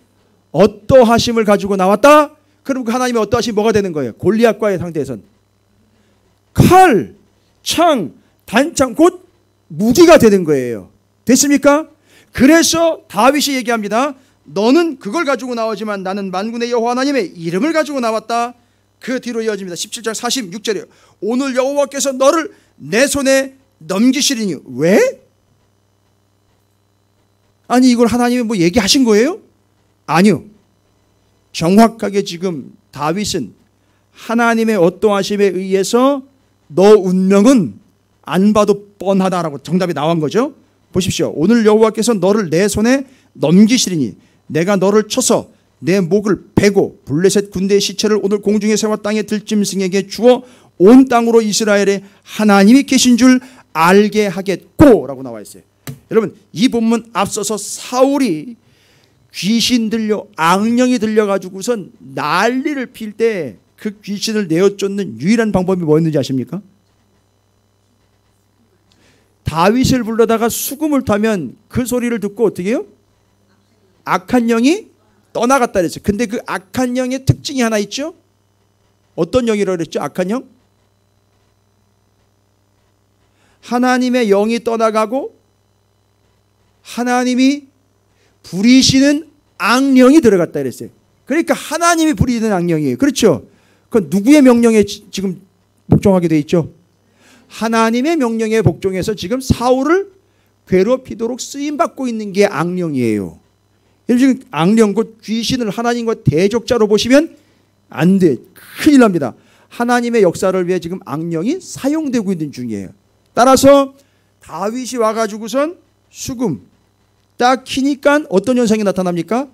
어떠하심을 가지고 나왔다. 그럼 그 하나님의 어떠하심이 뭐가 되는 거예요? 골리앗과의 상대에선 칼, 창, 단창 곧 무기가 되는 거예요. 됐습니까? 그래서 다윗이 얘기합니다. 너는 그걸 가지고 나오지만 나는 만군의 여호와 하나님의 이름을 가지고 나왔다. 그 뒤로 이어집니다. 17장 46절이에요. 오늘 여호와께서 너를 내 손에 넘기시리니. 왜? 아니 이걸 하나님이 뭐 얘기하신 거예요? 아니요. 정확하게 지금 다윗은 하나님의 어떠하심에 의해서 너 운명은 안 봐도 뻔하다라고 정답이 나온 거죠. 보십시오. 오늘 여호와께서 너를 내 손에 넘기시리니 내가 너를 쳐서 내 목을 베고 블레셋 군대의 시체를 오늘 공중에 세워 땅의 들짐승에게 주어 온 땅으로 이스라엘에 하나님이 계신 줄 알게 하겠고 라고 나와 있어요. 여러분 이 본문 앞서서 사울이 귀신 들려 악령이 들려가지고선 난리를 필 때 그 귀신을 내어쫓는 유일한 방법이 뭐였는지 아십니까? 다윗을 불러다가 수금을 타면 그 소리를 듣고 어떻게 해요? 악한 영이 떠나갔다 그랬어요. 근데 그 악한 영의 특징이 하나 있죠? 어떤 영이라고 그랬죠? 악한 영? 하나님의 영이 떠나가고 하나님이 부리시는 악령이 들어갔다 그랬어요. 그러니까 하나님이 부리는 악령이에요. 그렇죠? 그건 누구의 명령에 지금 복종하게 돼 있죠? 하나님의 명령에 복종해서 지금 사울을 괴롭히도록 쓰임받고 있는 게 악령이에요. 지금 악령 곧 귀신을 하나님과 대적자로 보시면 안 돼. 큰일 납니다. 하나님의 역사를 위해 지금 악령이 사용되고 있는 중이에요. 따라서 다윗이 와가지고선 수금 딱 키니까 어떤 현상이 나타납니까?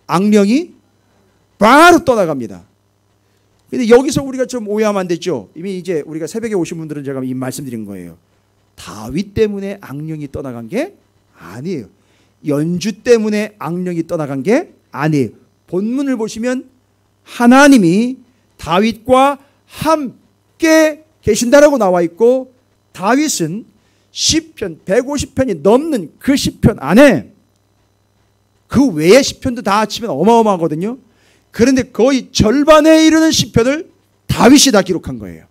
악령이 바로 떠나갑니다. 근데 여기서 우리가 좀 오해하면 안 됐죠. 이미 이제 우리가 새벽에 오신 분들은 제가 이 말씀드린 거예요. 다윗 때문에 악령이 떠나간 게 아니에요. 연주 때문에 악령이 떠나간 게 아니에요. 본문을 보시면 하나님이 다윗과 함께 계신다라고 나와 있고, 다윗은 시편 150편이 넘는 그 시편 안에 그 외의 시편도 다 합치면 어마어마하거든요. 그런데 거의 절반에 이르는 시편을 다윗이 다 기록한 거예요.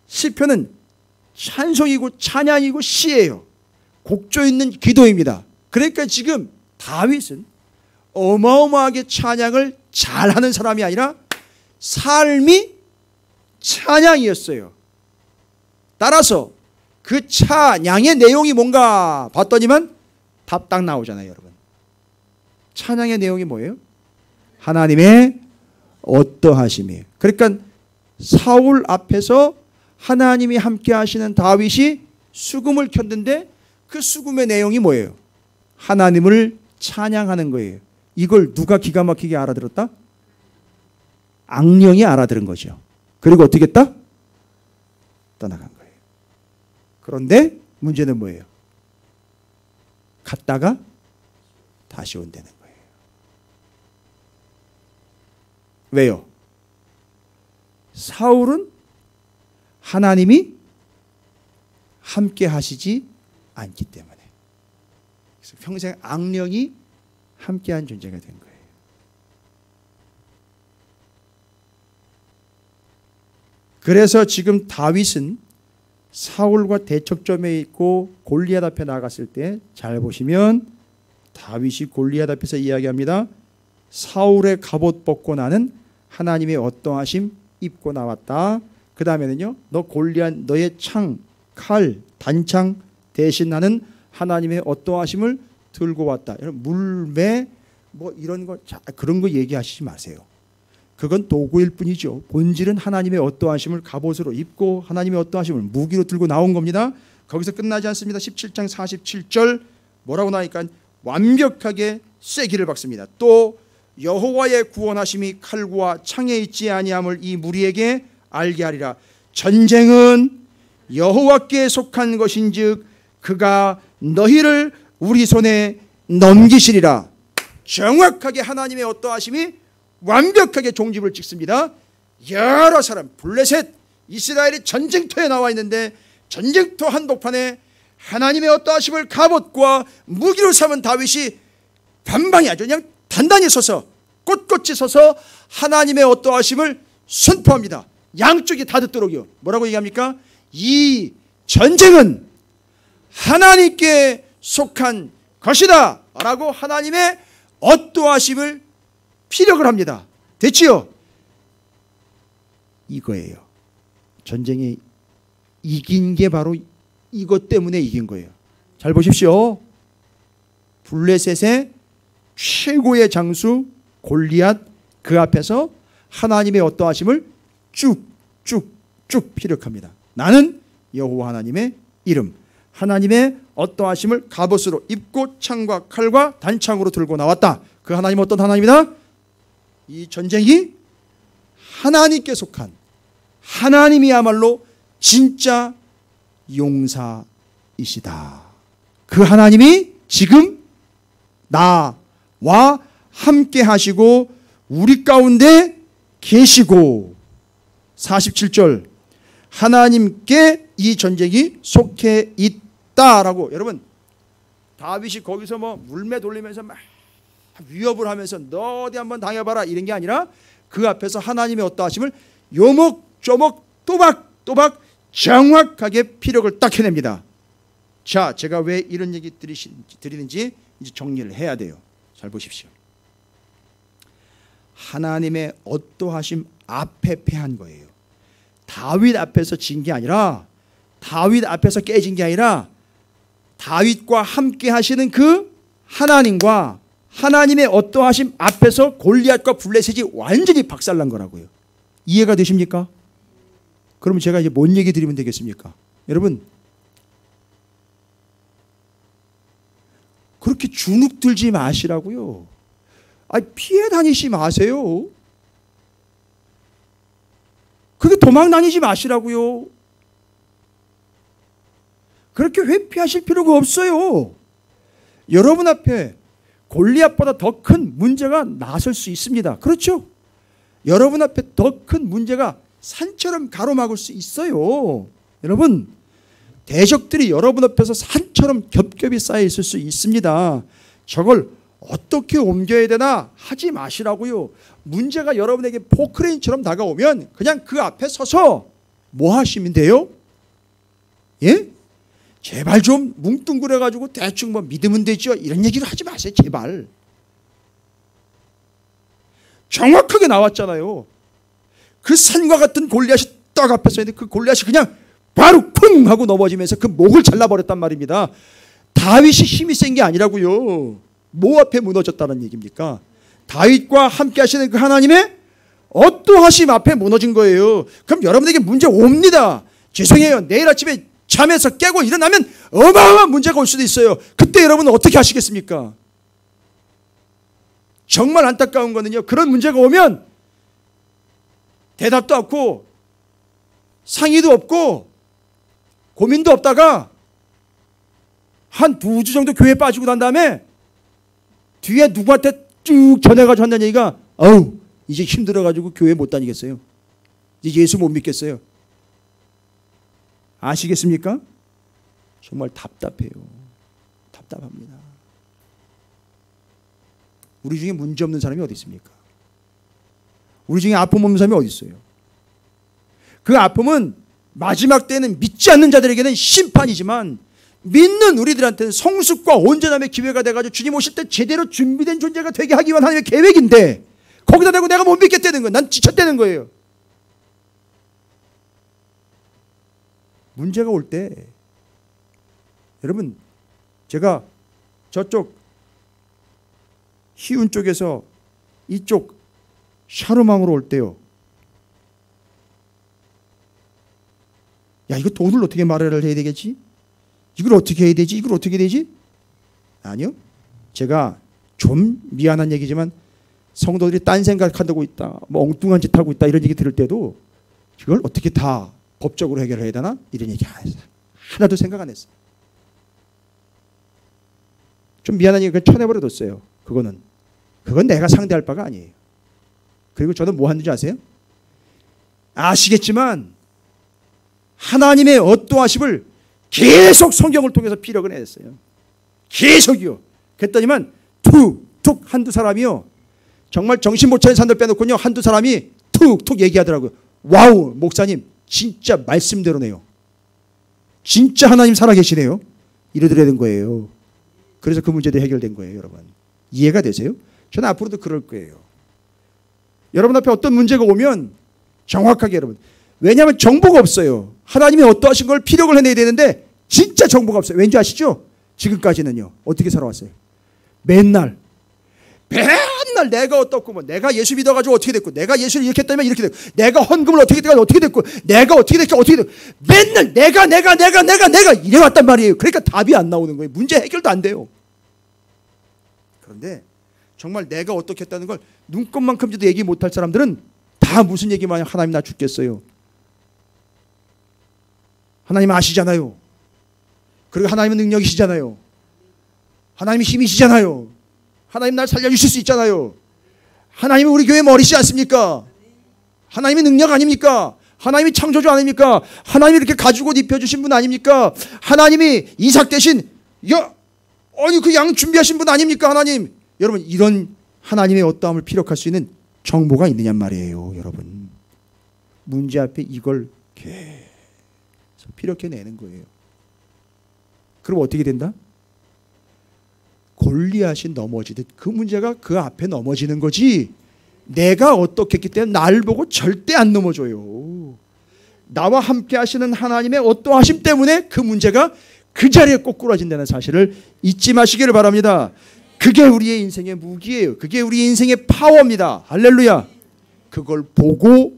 시편은 찬송이고 찬양이고 시예요. 곡조 있는 기도입니다. 그러니까 지금 다윗은 어마어마하게 찬양을 잘하는 사람이 아니라 삶이 찬양이었어요. 따라서 그 찬양의 내용이 뭔가 봤더니만 답 딱 나오잖아요, 여러분. 찬양의 내용이 뭐예요? 하나님의 어떠하심이에요. 그러니까 사울 앞에서 하나님이 함께 하시는 다윗이 수금을 켰는데 그 수금의 내용이 뭐예요? 하나님을 찬양하는 거예요. 이걸 누가 기가 막히게 알아들었다? 악령이 알아들은 거죠. 그리고 어떻게 했다? 떠나간 거예요. 그런데 문제는 뭐예요? 갔다가 다시 온다는 거예요. 왜요? 사울은 하나님이 함께 하시지 않기 때문에. 그래서 평생 악령이 함께한 존재가 된 거예요. 그래서 지금 다윗은 사울과 대척점에 있고 골리앗 앞에 나갔을 때 잘 보시면 다윗이 골리앗 앞에서 이야기합니다. 사울의 갑옷 벗고 나는 하나님의 어떠하심 입고 나왔다. 그 다음에는요, 너 골리앗 너의 창, 칼, 단창 대신 나는 하나님의 어떠하심을 들고 왔다. 물매 뭐 이런 거 그런 거 얘기하시지 마세요. 그건 도구일 뿐이죠. 본질은 하나님의 어떠하심을 갑옷으로 입고 하나님의 어떠하심을 무기로 들고 나온 겁니다. 거기서 끝나지 않습니다. 17장 47절 뭐라고 나니까 완벽하게 쐐기를 박습니다. 또 여호와의 구원하심이 칼과 창에 있지 아니함을 이 무리에게 알게 하리라. 전쟁은 여호와께 속한 것인즉 그가 너희를 우리 손에 넘기시리라. 정확하게 하나님의 어떠하심이 완벽하게 종집을 찍습니다. 여러 사람 블레셋 이스라엘이 전쟁터에 나와 있는데 전쟁터 한복판에 하나님의 어떠하심을 갑옷과 무기로 삼은 다윗이 반방이 아주 그냥 단단히 서서 꼿꼿이 서서 하나님의 어떠하심을 선포합니다. 양쪽이 다 듣도록요. 뭐라고 얘기합니까? 이 전쟁은 하나님께 속한 것이다 라고 하나님의 어떠하심을 피력을 합니다. 됐지요? 이거예요. 전쟁에 이긴 게 바로 이것 때문에 이긴 거예요. 잘 보십시오. 블레셋의 최고의 장수 골리앗 그 앞에서 하나님의 어떠하심을 쭉쭉쭉 피력합니다. 나는 여호와 하나님의 이름 하나님의 어떠하심을 갑옷으로 입고 창과 칼과 단창으로 들고 나왔다. 그 하나님은 어떤 하나님이다? 이 전쟁이 하나님께 속한 하나님이야말로 진짜 용사이시다. 그 하나님이 지금 나와 함께 하시고 우리 가운데 계시고 47절 하나님께 이 전쟁이 속해 있다라고. 여러분 다윗이 거기서 뭐 물매 돌리면서 막 위협을 하면서 너 어디 한번 당해봐라 이런 게 아니라 그 앞에서 하나님의 어떠하심을 요목조목 또박또박 정확하게 피력을 딱 해냅니다. 자, 제가 왜 이런 얘기 드리는지 이제 정리를 해야 돼요. 잘 보십시오. 하나님의 어떠하심 앞에 패한 거예요. 다윗 앞에서 진 게 아니라 다윗 앞에서 깨진 게 아니라 다윗과 함께 하시는 그 하나님과 하나님의 어떠하심 앞에서 골리앗과 블레셋이 완전히 박살난 거라고요. 이해가 되십니까? 그럼 제가 이제 뭔 얘기 드리면 되겠습니까? 여러분, 그렇게 주눅 들지 마시라고요. 피해 다니지 마세요. 그렇게 도망 다니지 마시라고요. 그렇게 회피하실 필요가 없어요. 여러분 앞에 골리앗보다 더 큰 문제가 나설 수 있습니다. 그렇죠? 여러분 앞에 더 큰 문제가 산처럼 가로막을 수 있어요. 여러분, 대적들이 여러분 앞에서 산처럼 겹겹이 쌓여 있을 수 있습니다. 저걸 어떻게 옮겨야 되나 하지 마시라고요. 문제가 여러분에게 포크레인처럼 다가오면 그냥 그 앞에 서서 뭐 하시면 돼요? 예? 제발 좀 뭉뚱그려가지고 대충 뭐 믿으면 되죠. 이런 얘기를 하지 마세요. 제발. 정확하게 나왔잖아요. 그 산과 같은 골리앗이 딱 앞에 서 있는데 그 골리앗이 그냥 바로 쿵 하고 넘어지면서 그 목을 잘라버렸단 말입니다. 다윗이 힘이 센 게 아니라고요. 뭐 앞에 무너졌다는 얘기입니까? 다윗과 함께 하시는 그 하나님의 어떠하심 앞에 무너진 거예요. 그럼 여러분에게 문제 옵니다. 죄송해요. 내일 아침에 잠에서 깨고 일어나면 어마어마한 문제가 올 수도 있어요. 그때 여러분은 어떻게 하시겠습니까? 정말 안타까운 거는요, 그런 문제가 오면 대답도 없고 상의도 없고 고민도 없다가 한 2주 정도 교회에 빠지고 난 다음에 뒤에 누구한테 쭉 전해가지고 한다는 얘기가 이제 힘들어가지고 교회 못 다니겠어요. 이제 예수 못 믿겠어요. 아시겠습니까? 정말 답답해요. 답답합니다. 우리 중에 문제 없는 사람이 어디 있습니까? 우리 중에 아픔 없는 사람이 어디 있어요? 그 아픔은 마지막 때는 믿지 않는 자들에게는 심판이지만 믿는 우리들한테는 성숙과 온전함의 기회가 돼가지고 주님 오실 때 제대로 준비된 존재가 되게 하기 위한 하나님의 계획인데 거기다 대고 내가 못 믿겠다는 거예요. 난 지쳤다는 거예요. 문제가 올 때 여러분, 제가 저쪽 희운 쪽에서 이쪽 샤르망으로 올 때요, 야, 이거 돈을 어떻게 말을 해야 되겠지? 이걸 어떻게 해야 되지? 이걸 어떻게 해야 되지? 아니요. 제가 좀 미안한 얘기지만 성도들이 딴 생각한다고 있다, 뭐 엉뚱한 짓 하고 있다, 이런 얘기 들을 때도 이걸 어떻게 다 법적으로 해결해야 되나? 이런 얘기 하나도 생각 안 했어요. 좀 미안한 얘기 그냥 쳐내버려뒀어요. 그건 내가 상대할 바가 아니에요. 그리고 저는 뭐 하는지 아세요? 아시겠지만 하나님의 어떠하심을 계속 성경을 통해서 피력을 했어요. 계속이요. 그랬더니만 툭툭 한두 사람이요, 정말 정신 못 차린 사람들 빼놓고요, 한두 사람이 툭툭 얘기하더라고요. 와우, 목사님 진짜 말씀대로네요. 진짜 하나님 살아계시네요. 이러더래야 된 거예요. 그래서 그 문제도 해결된 거예요. 여러분, 이해가 되세요? 저는 앞으로도 그럴 거예요. 여러분 앞에 어떤 문제가 오면 정확하게, 여러분, 왜냐하면 정보가 없어요. 하나님이 어떠하신 걸 피력을 해내야 되는데 진짜 정보가 없어요. 왠지 아시죠? 지금까지는요, 어떻게 살아왔어요? 맨날 내가 어떻고, 뭐 내가 예수 믿어가지고 어떻게 됐고, 내가 예수를 이렇게 했다면 이렇게 됐고, 내가 헌금을 어떻게 했다면 어떻게 됐고, 내가 어떻게 됐고 어떻게 됐고, 맨날 내가 이래왔단 말이에요. 그러니까 답이 안 나오는 거예요. 문제 해결도 안 돼요. 그런데 정말 내가 어떻게 했다는 걸 눈꼽만큼도 얘기 못할 사람들은 다 무슨 얘기만 하면 하나님 나 죽겠어요. 하나님 아시잖아요. 그리고 하나님은 능력이시잖아요. 하나님이 힘이시잖아요. 하나님 날 살려주실 수 있잖아요. 하나님은 우리 교회 머리시지 않습니까? 하나님이 능력 아닙니까? 하나님이 창조주 아닙니까? 하나님이 이렇게 가지고 입혀주신 분 아닙니까? 하나님이 이삭 대신 그 양 준비하신 분 아닙니까? 하나님. 여러분, 이런 하나님의 어떠함을 피력할 수 있는 정보가 있느냐 말이에요. 여러분, 문제 앞에 이걸 계속 피력해내는 거예요. 그럼 어떻게 된다? 골리앗이 넘어지듯 그 문제가 그 앞에 넘어지는 거지, 내가 어떻게 했기 때문에 날 보고 절대 안 넘어져요. 나와 함께 하시는 하나님의 어떠하심 때문에 그 문제가 그 자리에 꼬꾸라진다는 사실을 잊지 마시기를 바랍니다. 그게 우리의 인생의 무기예요. 그게 우리 인생의 파워입니다. 할렐루야. 그걸 보고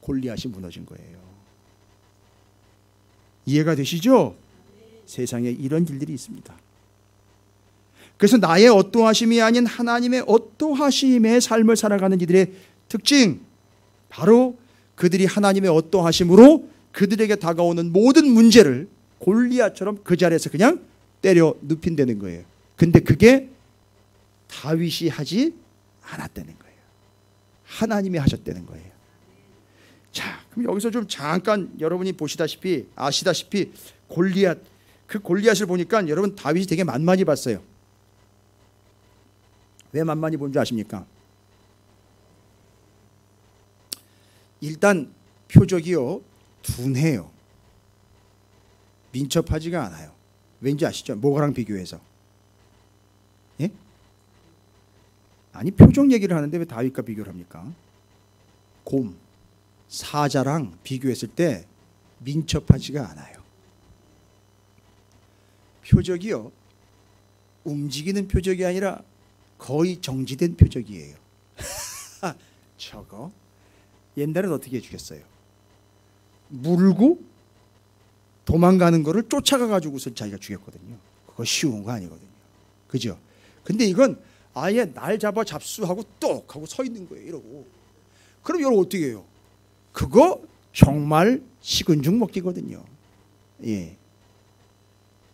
골리앗이 무너진 거예요. 이해가 되시죠? 세상에 이런 일들이 있습니다. 그래서 나의 어떠하심이 아닌 하나님의 어떠하심의 삶을 살아가는 이들의 특징, 바로 그들이 하나님의 어떠하심으로 그들에게 다가오는 모든 문제를 골리앗처럼 그 자리에서 그냥 때려 눕힌다는 거예요. 근데 그게 다윗이 하지 않았다는 거예요. 하나님이 하셨다는 거예요. 자, 그럼 여기서 좀 잠깐 여러분이 보시다시피 아시다시피 골리앗, 그 골리앗을 보니까 여러분 다윗이 되게 만만히 봤어요. 왜 만만히 본 줄 아십니까? 일단 표적이요 둔해요. 민첩하지가 않아요. 왠지 아시죠? 뭐랑 비교해서? 예? 아니 표적 얘기를 하는데 왜 다윗과 비교를 합니까? 곰, 사자랑 비교했을 때 민첩하지가 않아요. 표적이요 움직이는 표적이 아니라 거의 정지된 표적이에요. 저거 옛날엔 어떻게 해주겠어요? 물고 도망가는 거를 쫓아가 가지고서 자기가 죽였거든요. 그거 쉬운 거 아니거든요. 그죠? 근데 이건 아예 날 잡아 잡수하고 똑 하고 서 있는 거예요. 이러고. 그럼 여러분 어떻게 해요? 그거 정말 식은 죽 먹기거든요. 예.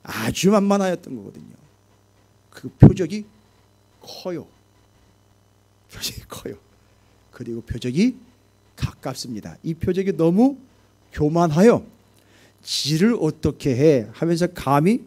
아주 만만하였던 거거든요. 그 표적이 커요. 표적이 커요. 그리고 표적이 가깝습니다. 이 표적이 너무 교만하여 지를 어떻게 해 하면서 감히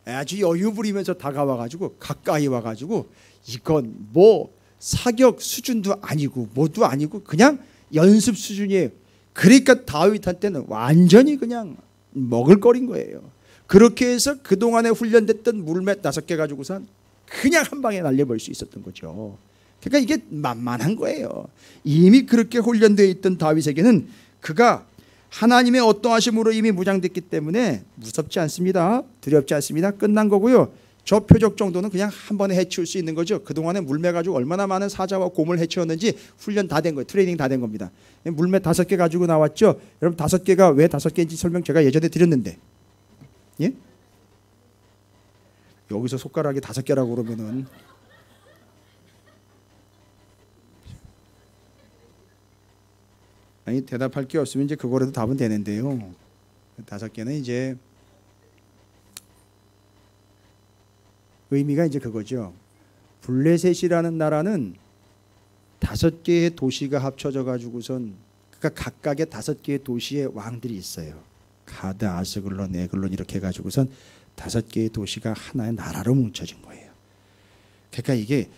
아주 여유 부리면서 다가와가지고 가까이 와가지고 이건 뭐 사격 수준도 아니고 뭐도 아니고 그냥 연습 수준이에요. 그러니까 다윗한테는 완전히 그냥 먹을거린 거예요. 그렇게 해서 그동안에 훈련됐던 물맷 5개 가지고선 그냥 한 방에 날려버릴 수 있었던 거죠. 그러니까 이게 만만한 거예요. 이미 그렇게 훈련되어 있던 다윗에게는 그가 하나님의 어떠하심으로 이미 무장됐기 때문에 무섭지 않습니다. 두렵지 않습니다. 끝난 거고요. 저 표적 정도는 그냥 한 번에 해치울 수 있는 거죠. 그동안에 물매 가지고 얼마나 많은 사자와 곰을 해치웠는지 훈련 다 된 거예요. 트레이닝 다 된 겁니다. 물매 5개 가지고 나왔죠. 여러분 5개가 왜 5개인지 설명 제가 예전에 드렸는데, 예? 여기서 손가락이 5개라고 그러면은 아니 대답할 게 없으면 이제 그거라도 답은 되는데요. 5개는 이제 의미가 이제 그거죠. 블레셋이라는 나라는 5개의 도시가 합쳐져 가지고선 그러니까 각각의 5개의 도시의 왕들이 있어요. 가드, 아스글론, 에글론 이렇게 해가지고선 5개의 도시가 하나의 나라로 뭉쳐진 거예요. 그러니까 이게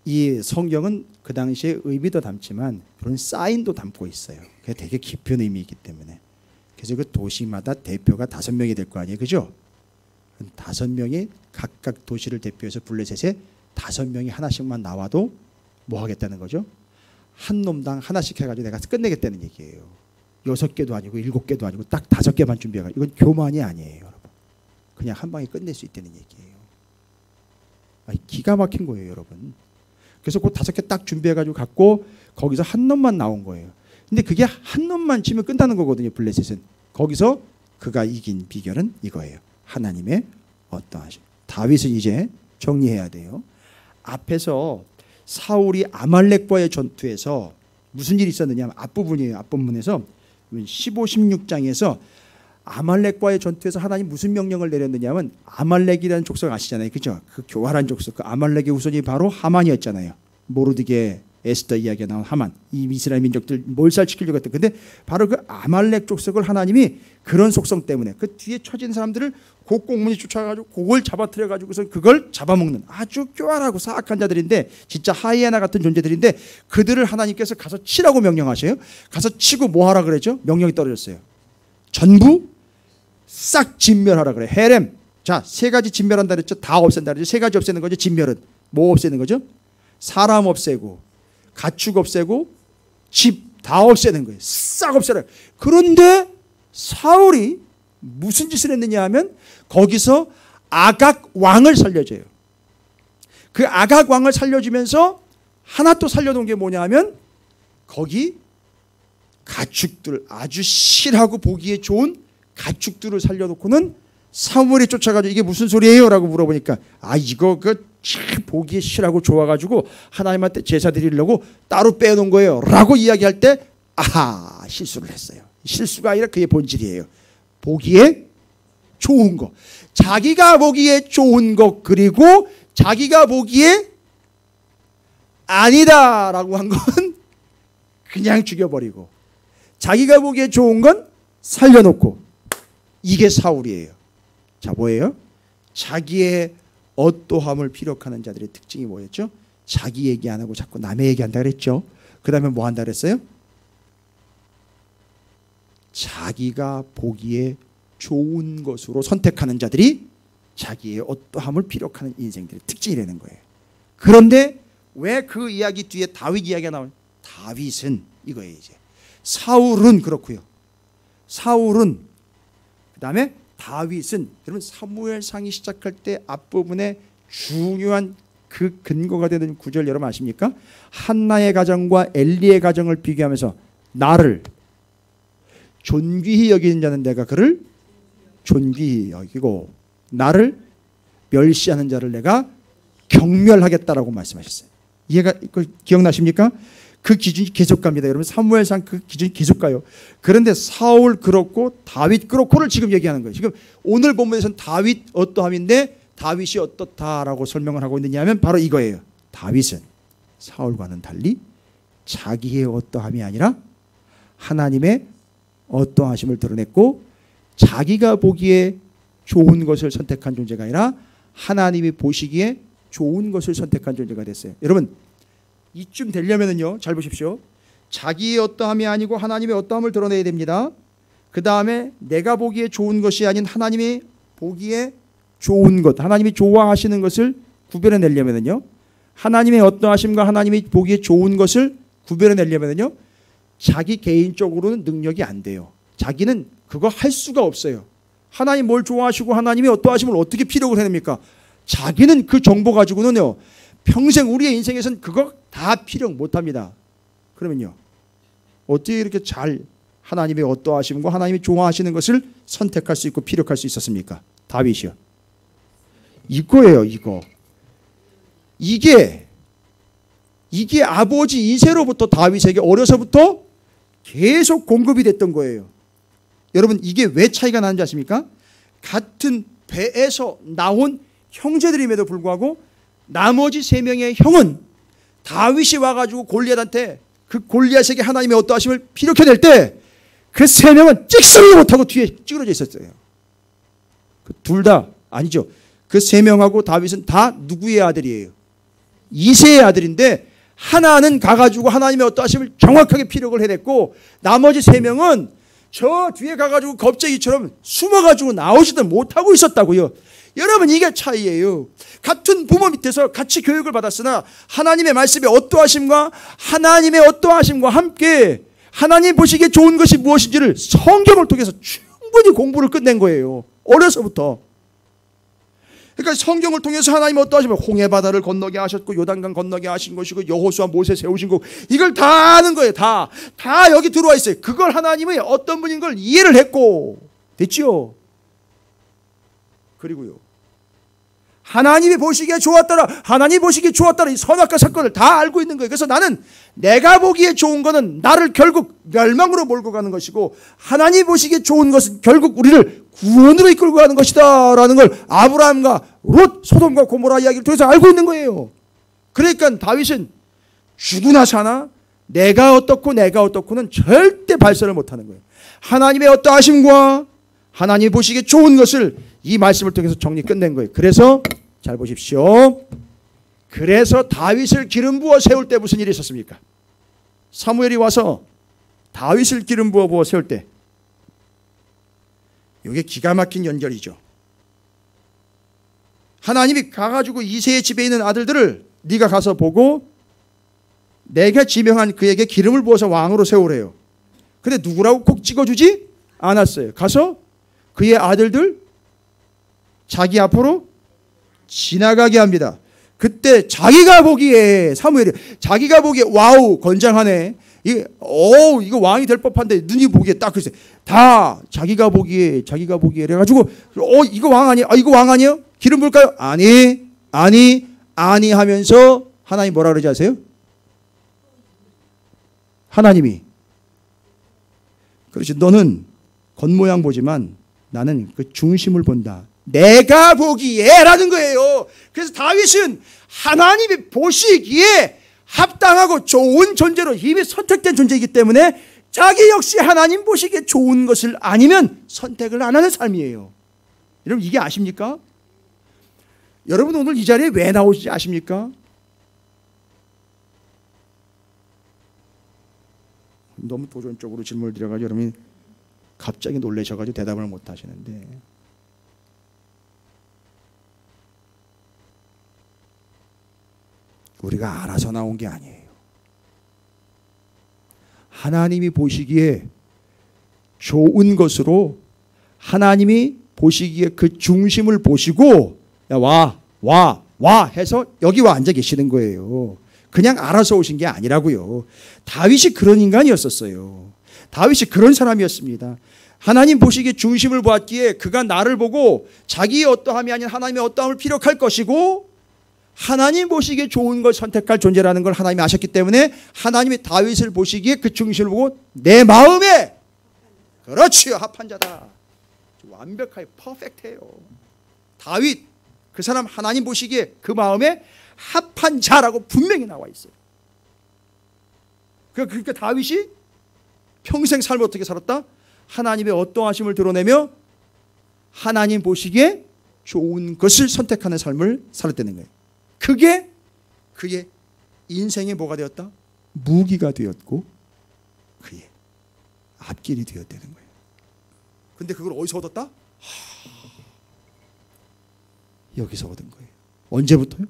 이 성경은 그 당시에 의미도 담지만 그런 사인도 담고 있어요. 그게 되게 깊은 의미이기 때문에. 그래서 그 도시마다 대표가 5명이 될 거 아니에요, 그죠? 5명이 각각 도시를 대표해서 블레셋에 5명이 하나씩만 나와도 뭐 하겠다는 거죠? 한 놈당 하나씩 해가지고 내가 끝내겠다는 얘기예요. 6개도 아니고 7개도 아니고 딱 5개만 준비해가지고 이건 교만이 아니에요, 여러분. 그냥 한 방에 끝낼 수 있다는 얘기예요. 기가 막힌 거예요, 여러분. 그래서 그 5개 딱 준비해가지고 갖고 거기서 한 놈만 나온 거예요. 근데 그게 한 놈만 치면 끝나는 거거든요, 블레셋은. 거기서 그가 이긴 비결은 이거예요. 하나님의 어떠하심. 다윗은 이제 정리해야 돼요. 앞에서 사울이 아말렉과의 전투에서 무슨 일이 있었느냐 하면 앞부분이에요. 앞부분에서 15, 16장에서 아말렉과의 전투에서 하나님 무슨 명령을 내렸느냐 하면 아말렉이라는 족속 아시잖아요. 그죠? 그 교활한 족속. 그 아말렉의 후손이 바로 하만이었잖아요. 모르드게 에스더 이야기가 나온 하만. 이 이스라엘 민족들 몰살시키려고 했던. 근데 바로 그 아말렉 족속을 하나님이 그런 속성 때문에 그 뒤에 처진 사람들을 곡공문이 쫓아가지고 그걸 잡아뜨려가지고서 그걸 잡아먹는 아주 교활하고 사악한 자들인데 진짜 하이에나 같은 존재들인데 그들을 하나님께서 가서 치라고 명령하셔요. 가서 치고 뭐 하라 그랬죠? 명령이 떨어졌어요. 전부 싹 진멸하라 그래. 헤렘. 자, 3가지 진멸한다 그랬죠. 다 없앤다 그랬죠. 3가지 없애는 거죠. 진멸은 뭐 없애는 거죠? 사람 없애고 가축 없애고 집 다 없애는 거예요. 싹 없애라. 그런데 사울이 무슨 짓을 했느냐 하면 거기서 아각 왕을 살려줘요. 그 아각 왕을 살려주면서 하나 또 살려놓은 게 뭐냐 하면 거기 가축들, 아주 실하고 보기에 좋은 가축들을 살려놓고는 사무엘이 쫓아가지고 이게 무슨 소리예요? 라고 물어보니까 이거 보기에 실하고 좋아가지고 하나님한테 제사 드리려고 따로 빼놓은 거예요 라고 이야기할 때 실수를 했어요. 실수가 아니라 그의 본질이에요. 보기에 좋은 거, 자기가 보기에 좋은 것, 그리고 자기가 보기에 아니다 라고 한 건 그냥 죽여버리고 자기가 보기에 좋은 건 살려놓고, 이게 사울이에요. 자, 뭐예요? 자기의 어떠함을 피력하는 자들의 특징이 뭐였죠? 자기 얘기 안 하고 자꾸 남의 얘기한다 그랬죠. 그 다음에 뭐 한다 그랬어요? 자기가 보기에 좋은 것으로 선택하는 자들이 자기의 어떠함을 피력하는 인생들의 특징이라는 거예요. 그런데 왜 그 이야기 뒤에 다윗 이야기가 나와요? 다윗은 이거예요. 이제 사울은 그렇고요. 사울은, 그 다음에 다윗은, 여러분 사무엘상이 시작할 때 앞부분에 중요한 그 근거가 되는 구절 여러분 아십니까? 한나의 가정과 엘리의 가정을 비교하면서 나를 존귀히 여기는 자는 내가 그를 존귀히 여기고 나를 멸시하는 자를 내가 경멸하겠다라고 말씀하셨어요. 이해가 기억나십니까? 그 기준이 계속 갑니다. 여러분 사무엘상 그 기준이 계속 가요. 그런데 사울 그렇고 다윗 그렇고를 지금 얘기하는 거예요. 지금 오늘 본문에서는 다윗 어떠함인데 다윗이 어떻다라고 설명을 하고 있느냐 하면 바로 이거예요. 다윗은 사울과는 달리 자기의 어떠함이 아니라 하나님의 어떠하심을 드러냈고, 자기가 보기에 좋은 것을 선택한 존재가 아니라 하나님이 보시기에 좋은 것을 선택한 존재가 됐어요. 여러분 이쯤 되려면은요, 잘 보십시오. 자기의 어떠함이 아니고 하나님의 어떠함을 드러내야 됩니다. 그 다음에 내가 보기에 좋은 것이 아닌 하나님이 보기에 좋은 것, 하나님이 좋아하시는 것을 구별해내려면은요, 하나님의 어떠하심과 하나님이 보기에 좋은 것을 구별해내려면은요, 자기 개인적으로는 능력이 안 돼요. 자기는 그거 할 수가 없어요. 하나님 뭘 좋아하시고 하나님이 어떠하심을 어떻게 피력을 해냅니까? 자기는 그 정보 가지고는요, 평생 우리의 인생에서는 그거 다 피력 못합니다. 그러면요, 어떻게 이렇게 잘 하나님의 어떠하심과 하나님이 좋아하시는 것을 선택할 수 있고 피력할 수 있었습니까? 다윗이요. 이거예요. 이게 아버지 이새로부터 다윗에게 어려서부터 계속 공급이 됐던 거예요. 여러분 이게 왜 차이가 나는지 아십니까? 같은 배에서 나온 형제들임에도 불구하고 나머지 3명의 형은 다윗이 와가지고 골리앗한테 그 골리앗에게 하나님의 어떠하심을 피력해낼 때 그 3명은 찍소리 못하고 뒤에 찌그러져 있었어요. 둘 다 아니죠. 그 3명하고 다윗은 다 누구의 아들이에요? 이새의 아들인데 하나는 가가지고 하나님의 어떠하심을 정확하게 피력을 해냈고 나머지 3명은 저 뒤에 가가지고 겁쟁이처럼 숨어가지고 나오지도 못하고 있었다고요. 여러분 이게 차이예요. 같은 부모 밑에서 같이 교육을 받았으나 하나님의 말씀의 어떠하심과 함께 하나님 보시기에 좋은 것이 무엇인지를 성경을 통해서 충분히 공부를 끝낸 거예요. 어려서부터. 그러니까 성경을 통해서 하나님 어떠하시면 홍해 바다를 건너게 하셨고 요단강 건너게 하신 것이고 여호수아 모세 세우신 거 이걸 다 아는 거예요. 다 여기 들어와 있어요. 그걸 하나님의 어떤 분인 걸 이해를 했고 됐죠. 그리고요, 하나님이 보시기에 좋았더라 이 선악과 사건을 다 알고 있는 거예요. 그래서 나는 내가 보기에 좋은 거는 나를 결국 멸망으로 몰고 가는 것이고 하나님 보시기에 좋은 것은 결국 우리를 구원으로 이끌고 가는 것이다 라는 걸 아브라함과 롯, 소돔과 고모라 이야기를 통해서 알고 있는 거예요. 그러니까 다윗은 죽으나 사나 내가 어떻고는 절대 발설을 못하는 거예요. 하나님의 어떠하심과 하나님이 보시기에 좋은 것을 이 말씀을 통해서 정리 끝낸 거예요. 그래서 잘 보십시오. 그래서 다윗을 기름 부어 세울 때 무슨 일이 있었습니까? 사무엘이 와서 다윗을 기름 부어 세울 때 이게 기가 막힌 연결이죠. 하나님이 가가지고 이새의 집에 있는 아들들을 네가 가서 보고 내가 지명한 그에게 기름을 부어서 왕으로 세우래요. 근데 누구라고 꼭 찍어주지 않았어요. 가서 그의 아들들 자기 앞으로 지나가게 합니다. 그때 자기가 보기에 사무엘이 자기가 보기에 와우 건장하네. 이거 왕이 될 법한데 눈이 보기에 딱 그랬어요. 다 자기가 보기에 그래가지고 이거 왕 아니야? 이거 왕 아니에요? 기름 부을까요? 아니 하면서 하나님 뭐라 그러지 아세요? 하나님이 그렇지 너는 겉모양 보지만 나는 그 중심을 본다. 내가 보기에 라는 거예요. 그래서 다윗은 하나님이 보시기에 합당하고 좋은 존재로 이미 선택된 존재이기 때문에 자기 역시 하나님 보시기에 좋은 것을 아니면 선택을 안 하는 삶이에요. 여러분 이게 아십니까? 여러분 오늘 이 자리에 왜 나오시지 아십니까? 너무 도전적으로 질문을 드려가지고 여러분이 갑자기 놀라셔가지고 대답을 못 하시는데 우리가 알아서 나온 게 아니에요. 하나님이 보시기에 좋은 것으로 하나님이 보시기에 그 중심을 보시고 와 해서 여기 와 앉아 계시는 거예요. 그냥 알아서 오신 게 아니라고요. 다윗이 그런 인간이었었어요. 다윗이 그런 사람이었습니다. 하나님 보시기에 중심을 보았기에 그가 나를 보고 자기의 어떠함이 아닌 하나님의 어떠함을 피력할 것이고 하나님 보시기에 좋은 걸 선택할 존재라는 걸 하나님이 아셨기 때문에 하나님이 다윗을 보시기에 그 중심을 보고 내 마음에 그렇지요 합한 자다. 완벽하게 퍼펙트해요. 다윗 그 사람 하나님 보시기에 그 마음에 합한 자라고 분명히 나와 있어요. 그러니까 다윗이 평생 삶을 어떻게 살았다? 하나님의 어떠하심을 드러내며 하나님 보시기에 좋은 것을 선택하는 삶을 살았다는 거예요. 그게 그의 인생의 뭐가 되었다? 무기가 되었고 그의 앞길이 되었다는 거예요. 근데 그걸 어디서 얻었다? 여기서 얻은 거예요. 언제부터요?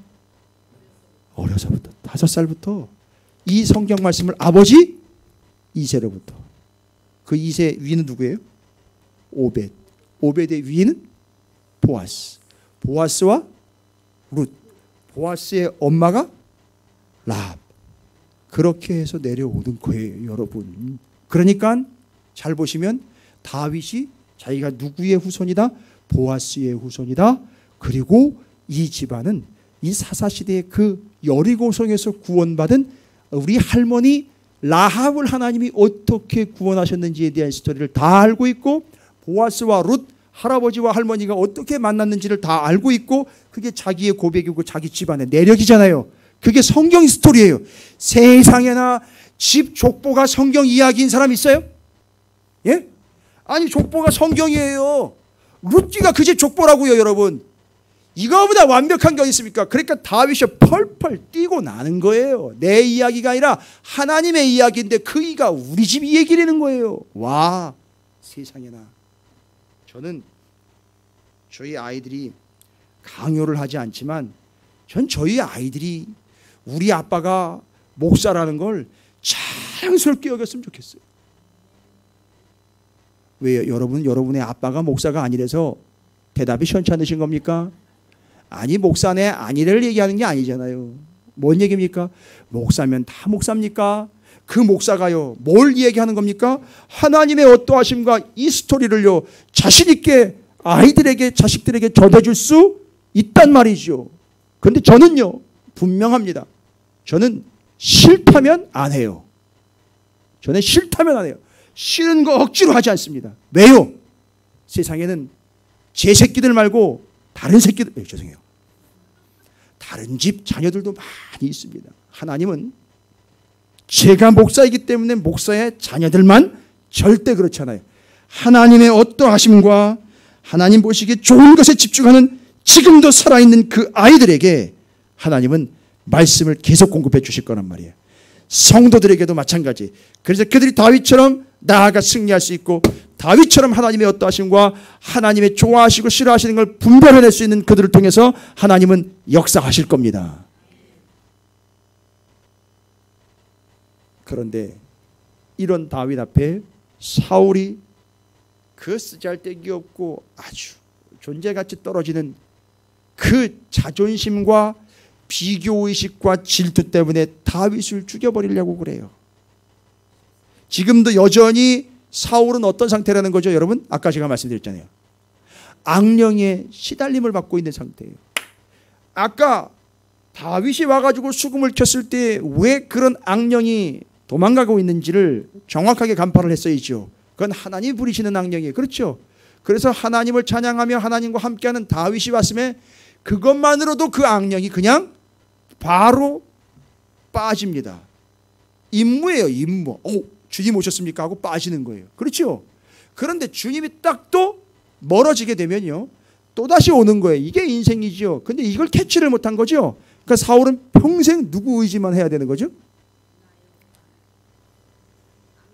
어려서부터 5살부터 이 성경 말씀을 아버지 이새로부터 그 이새 위는 누구예요? 오벳의 위는 보아스와 룻 보아스의 엄마가 라합 그렇게 해서 내려오는 거예요 여러분. 그러니까 잘 보시면 다윗이 자기가 누구의 후손이다? 보아스의 후손이다. 그리고 이 집안은 이 사사시대의 그 여리고성에서 구원받은 우리 할머니 라합을 하나님이 어떻게 구원하셨는지에 대한 스토리를 다 알고 있고 보아스와 룻 할아버지와 할머니가 어떻게 만났는지를 다 알고 있고 그게 자기의 고백이고 자기 집안의 내력이잖아요. 그게 성경 스토리예요. 세상에나 집 족보가 성경 이야기인 사람 있어요? 예? 아니 족보가 성경이에요. 룻기가 그 집 족보라고요 여러분. 이거보다 완벽한 게 어디 있습니까? 그러니까 다윗이 펄펄 뛰고 나는 거예요. 내 이야기가 아니라 하나님의 이야기인데 그이가 우리 집 얘기라는 거예요. 와 세상에나. 저는 저희 아이들이 강요를 하지 않지만 전 저희 아이들이 우리 아빠가 목사라는 걸 자랑스럽게 여겼으면 좋겠어요. 왜요? 여러분의 아빠가 목사가 아니라서 대답이 시원찮으신 겁니까? 아니 목사네 아니를 얘기하는 게 아니잖아요. 뭔 얘기입니까? 목사면 다 목사입니까? 그 목사가요 뭘 얘기하는 겁니까? 하나님의 어떠하심과 이 스토리를요 자신 있게 아이들에게 자식들에게 전해줄 수 있단 말이죠. 그런데 저는요 분명합니다. 저는 싫다면 안 해요. 저는 싫다면 안 해요. 싫은 거 억지로 하지 않습니다. 왜요? 세상에는 제 새끼들 말고 다른 새끼들 죄송해요. 다른 집 자녀들도 많이 있습니다. 하나님은 제가 목사이기 때문에 목사의 자녀들만 절대 그렇지 않아요. 하나님의 어떠하심과 하나님 보시기에 좋은 것에 집중하는 지금도 살아있는 그 아이들에게 하나님은 말씀을 계속 공급해 주실 거란 말이에요. 성도들에게도 마찬가지. 그래서 그들이 다윗처럼 나아가 승리할 수 있고 다윗처럼 하나님의 어떠하심과 하나님의 좋아하시고 싫어하시는 걸 분별해낼 수 있는 그들을 통해서 하나님은 역사하실 겁니다. 그런데 이런 다윗 앞에 사울이 그 쓰잘데기 없고 아주 존재가치 떨어지는 그 자존심과 비교의식과 질투 때문에 다윗을 죽여버리려고 그래요. 지금도 여전히 사울은 어떤 상태라는 거죠, 여러분? 아까 제가 말씀드렸잖아요. 악령의 시달림을 받고 있는 상태예요. 아까 다윗이 와가지고 수금을 켰을 때 왜 그런 악령이 도망가고 있는지를 정확하게 간파를 했어야죠. 그건 하나님이 부리시는 악령이에요. 그렇죠? 그래서 하나님을 찬양하며 하나님과 함께하는 다윗이 왔음에 그것만으로도 그 악령이 그냥 바로 빠집니다. 임무예요, 임무. 주님 오셨습니까? 하고 빠지는 거예요. 그렇죠? 그런데 주님이 딱 또 멀어지게 되면요, 또다시 오는 거예요. 이게 인생이죠. 근데 이걸 캐치를 못한 거죠. 그러니까 사울은 평생 누구 의지만 해야 되는 거죠?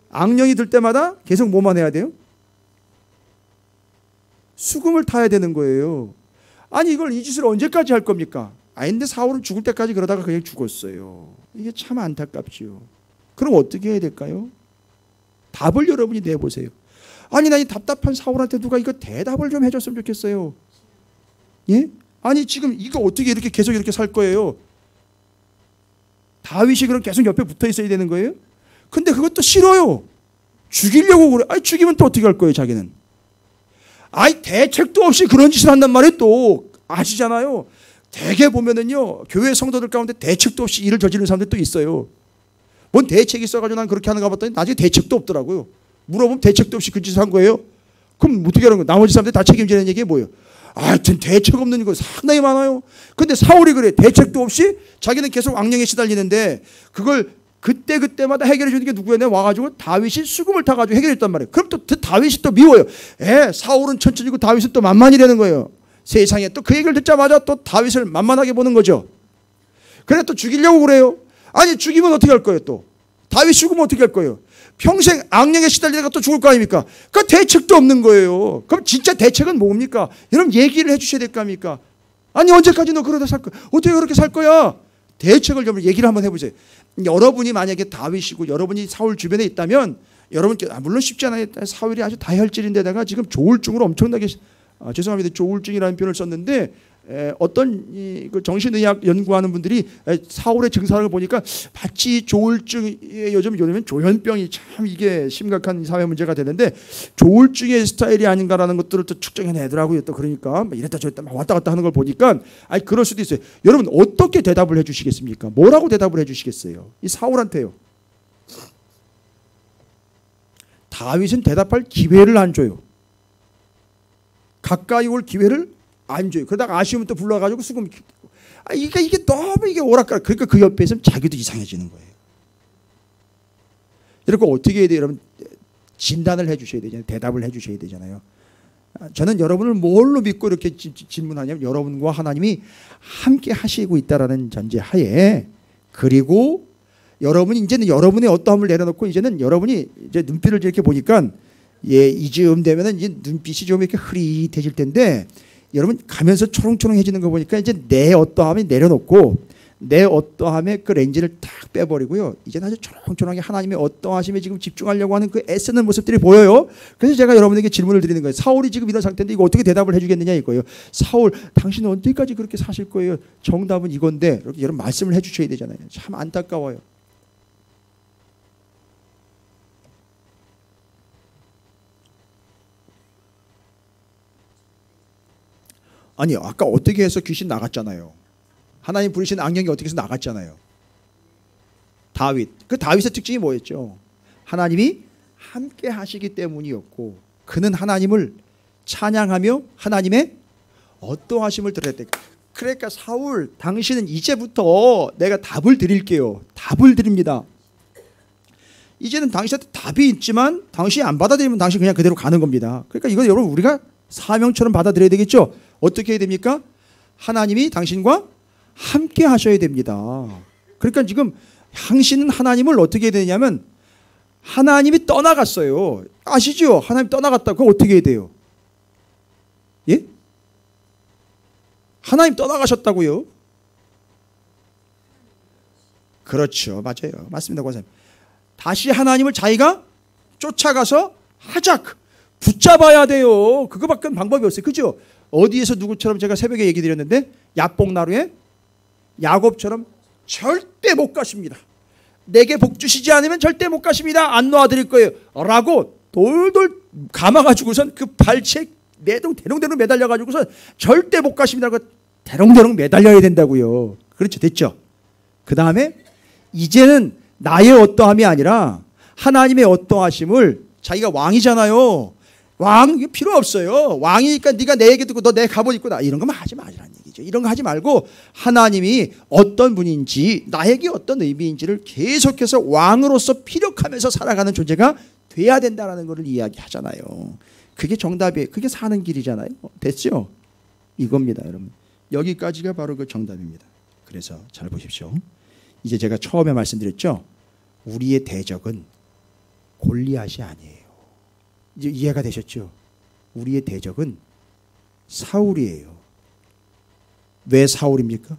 악령이 들 때마다 계속 뭐만 해야 돼요? 수금을 타야 되는 거예요. 아니 이걸 이 짓을 언제까지 할 겁니까? 근데 사울은 죽을 때까지 그러다가 그냥 죽었어요. 이게 참 안타깝지요. 그럼 어떻게 해야 될까요? 답을 여러분이 내보세요. 아니 나 이 답답한 사울한테 누가 이거 대답을 좀 해줬으면 좋겠어요. 예? 아니 지금 이거 어떻게 이렇게 계속 이렇게 살 거예요? 다윗이 그럼 계속 옆에 붙어 있어야 되는 거예요? 근데 그것도 싫어요. 죽이려고 그래. 아니 죽이면 또 어떻게 할 거예요, 자기는? 아니 대책도 없이 그런 짓을 한단 말이에요. 또 아시잖아요. 대개 보면은요, 교회 성도들 가운데 대책도 없이 일을 저지르는 사람들 또 있어요. 뭔 대책이 있어가지고 난 그렇게 하는가 봤더니 나중에 대책도 없더라고요. 물어보면 대책도 없이 그 짓을 한 거예요. 그럼 어떻게 하는 거예요? 나머지 사람들 다 책임지는 얘기가 뭐예요? 하여튼 대책 없는 거 상당히 많아요. 근데 사울이 그래. 대책도 없이 자기는 계속 악령에 시달리는데 그걸 그때마다 해결해 주는 게 누구야? 와가지고 다윗이 수금을 타가지고 해결했단 말이에요. 그럼 또 다윗이 또 미워요. 사울은 천천히고 다윗은 또 만만이라는 거예요. 세상에 또 그 얘기를 듣자마자 또 다윗을 만만하게 보는 거죠. 그래 또 죽이려고 그래요. 아니 죽이면 어떻게 할 거예요? 또 다윗 죽으면 어떻게 할 거예요? 평생 악령에 시달리다가 또 죽을 거 아닙니까? 그 대책도 없는 거예요. 그럼 진짜 대책은 뭡니까? 여러분 얘기를 해주셔야 될 거 아닙니까? 아니 언제까지 너 그러다 살 거야? 어떻게 그렇게 살 거야? 대책을 좀 얘기를 한번 해보세요. 여러분이 만약에 다윗이고 여러분이 사울 주변에 있다면 여러분께 물론 쉽지 않아요. 사울이 아주 다혈질인데다가 지금 조울증으로 엄청나게 죄송합니다. 조울증이라는 표현을 썼는데 어떤 그 정신의학 연구하는 분들이 사울의 증상을 보니까 마치 조울증이 요즘 조현병이 참 이게 심각한 사회 문제가 되는데 조울증의 스타일이 아닌가라는 것들을 또 측정해내더라고요. 또 그러니까 이랬다 저랬다 막 왔다 갔다 하는 걸 보니까 그럴 수도 있어요. 여러분 어떻게 대답을 해주시겠습니까? 뭐라고 대답을 해주시겠어요? 이 사울한테요. 다윗은 대답할 기회를 안 줘요. 가까이 올 기회를 안 줘요. 그러다가 아쉬우면 또 불러가지고 수금. 이게 너무 이게 오락가락. 그러니까 그 옆에 있으면 자기도 이상해지는 거예요. 이렇게 어떻게 해야 돼요? 여러분 진단을 해주셔야 되잖아요. 대답을 해주셔야 되잖아요. 저는 여러분을 뭘로 믿고 이렇게 질문하냐면 여러분과 하나님이 함께 하시고 있다라는 전제하에 그리고 여러분이 이제는 여러분의 어떠함을 내려놓고 이제는 여러분이 이제 눈빛을 이렇게 보니까 이즈음 되면은 이제 눈빛이 좀 이렇게 흐릿해질 텐데. 여러분 가면서 초롱초롱해지는 거 보니까 이제 내 어떠함이 내려놓고 내 어떠함의 그 렌즈를 딱 빼버리고요. 이제 아주 초롱초롱하게 하나님의 어떠하심에 지금 집중하려고 하는 그 애쓰는 모습들이 보여요. 그래서 제가 여러분에게 질문을 드리는 거예요. 사울이 지금 이런 상태인데 이거 어떻게 대답을 해주겠느냐 이거예요. 사울 당신은 언제까지 그렇게 사실 거예요? 정답은 이건데 이렇게 여러분 말씀을 해주셔야 되잖아요. 참 안타까워요. 아니 아까 어떻게 해서 귀신 나갔잖아요. 하나님 부르신 악령이 어떻게 해서 나갔잖아요. 다윗. 그 다윗의 특징이 뭐였죠? 하나님이 함께 하시기 때문이었고 그는 하나님을 찬양하며 하나님의 어떠하심을 드렸대. 그러니까 사울 당신은 이제부터 내가 답을 드릴게요. 답을 드립니다. 이제는 당신한테 답이 있지만 당신이 안 받아들이면 당신 그냥 그대로 가는 겁니다. 그러니까 이건 여러분 우리가 사명처럼 받아들여야 되겠죠. 어떻게 해야 됩니까? 하나님이 당신과 함께 하셔야 됩니다. 그러니까 지금 당신은 하나님을 어떻게 해야 되냐면 하나님이 떠나갔어요. 아시죠? 하나님 떠나갔다. 그럼 어떻게 해야 돼요? 예? 하나님 떠나가셨다고요? 그렇죠. 맞아요. 맞습니다. 권사님. 다시 하나님을 자기가 쫓아가서 하자. 붙잡아야 돼요. 그거밖에 방법이 없어요. 그죠? 어디에서 누구처럼 제가 새벽에 얘기 드렸는데 야복나루에 야곱처럼 절대 못 가십니다. 내게 복 주시지 않으면 절대 못 가십니다. 안 놓아드릴 거예요. 라고 돌돌 감아가지고선 그 발치에 대롱대롱 매달려가지고선 절대 못 가십니다. 대롱대롱 매달려야 된다고요. 그렇죠. 됐죠. 그 다음에 이제는 나의 어떠함이 아니라 하나님의 어떠하심을, 자기가 왕이잖아요. 왕 필요 없어요. 왕이니까 네가 내 얘기 듣고 너 내 갑옷 입고 나 이런 거만 하지 말라는 얘기죠. 이런 거 하지 말고 하나님이 어떤 분인지, 나에게 어떤 의미인지를 계속해서 왕으로서 피력하면서 살아가는 존재가 돼야 된다는 것을 이야기하잖아요. 그게 정답이에요. 그게 사는 길이잖아요. 됐죠? 이겁니다, 여러분. 여기까지가 바로 그 정답입니다. 그래서 잘 보십시오. 이제 제가 처음에 말씀드렸죠. 우리의 대적은 골리앗이 아니에요. 이제 이해가 되셨죠? 우리의 대적은 사울이에요. 왜 사울입니까?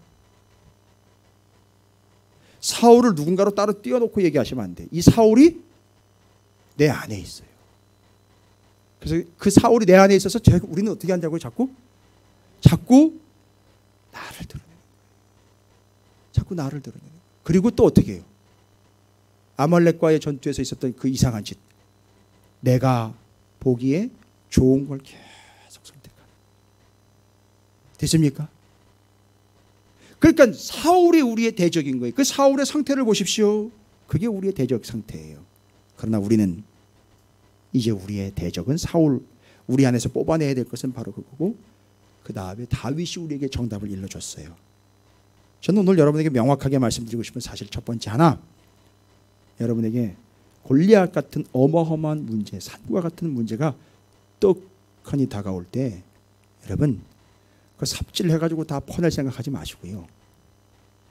사울을 누군가로 따로 띄워놓고 얘기하시면 안 돼. 이 사울이 내 안에 있어요. 그래서 그 사울이 내 안에 있어서 우리는 어떻게 한다고요? 자꾸 나를 드러내는 거예요. 자꾸 나를 드러내는 거예요. 그리고 또 어떻게 해요? 아말렉과의 전투에서 있었던 그 이상한 짓. 내가 보기에 좋은 걸 계속 선택하는. 됐습니까? 그러니까 사울이 우리의 대적인 거예요. 그 사울의 상태를 보십시오. 그게 우리의 대적 상태예요. 그러나 우리는 이제 우리의 대적은 사울, 우리 안에서 뽑아내야 될 것은 바로 그거고, 그 다음에 다윗이 우리에게 정답을 일러줬어요. 저는 오늘 여러분에게 명확하게 말씀드리고 싶은 사실 첫 번째 하나, 여러분에게 골리앗 같은 어마어마한 문제, 산과 같은 문제가 떡하니 다가올 때 여러분 그 삽질해가지고 다 퍼낼 생각하지 마시고요.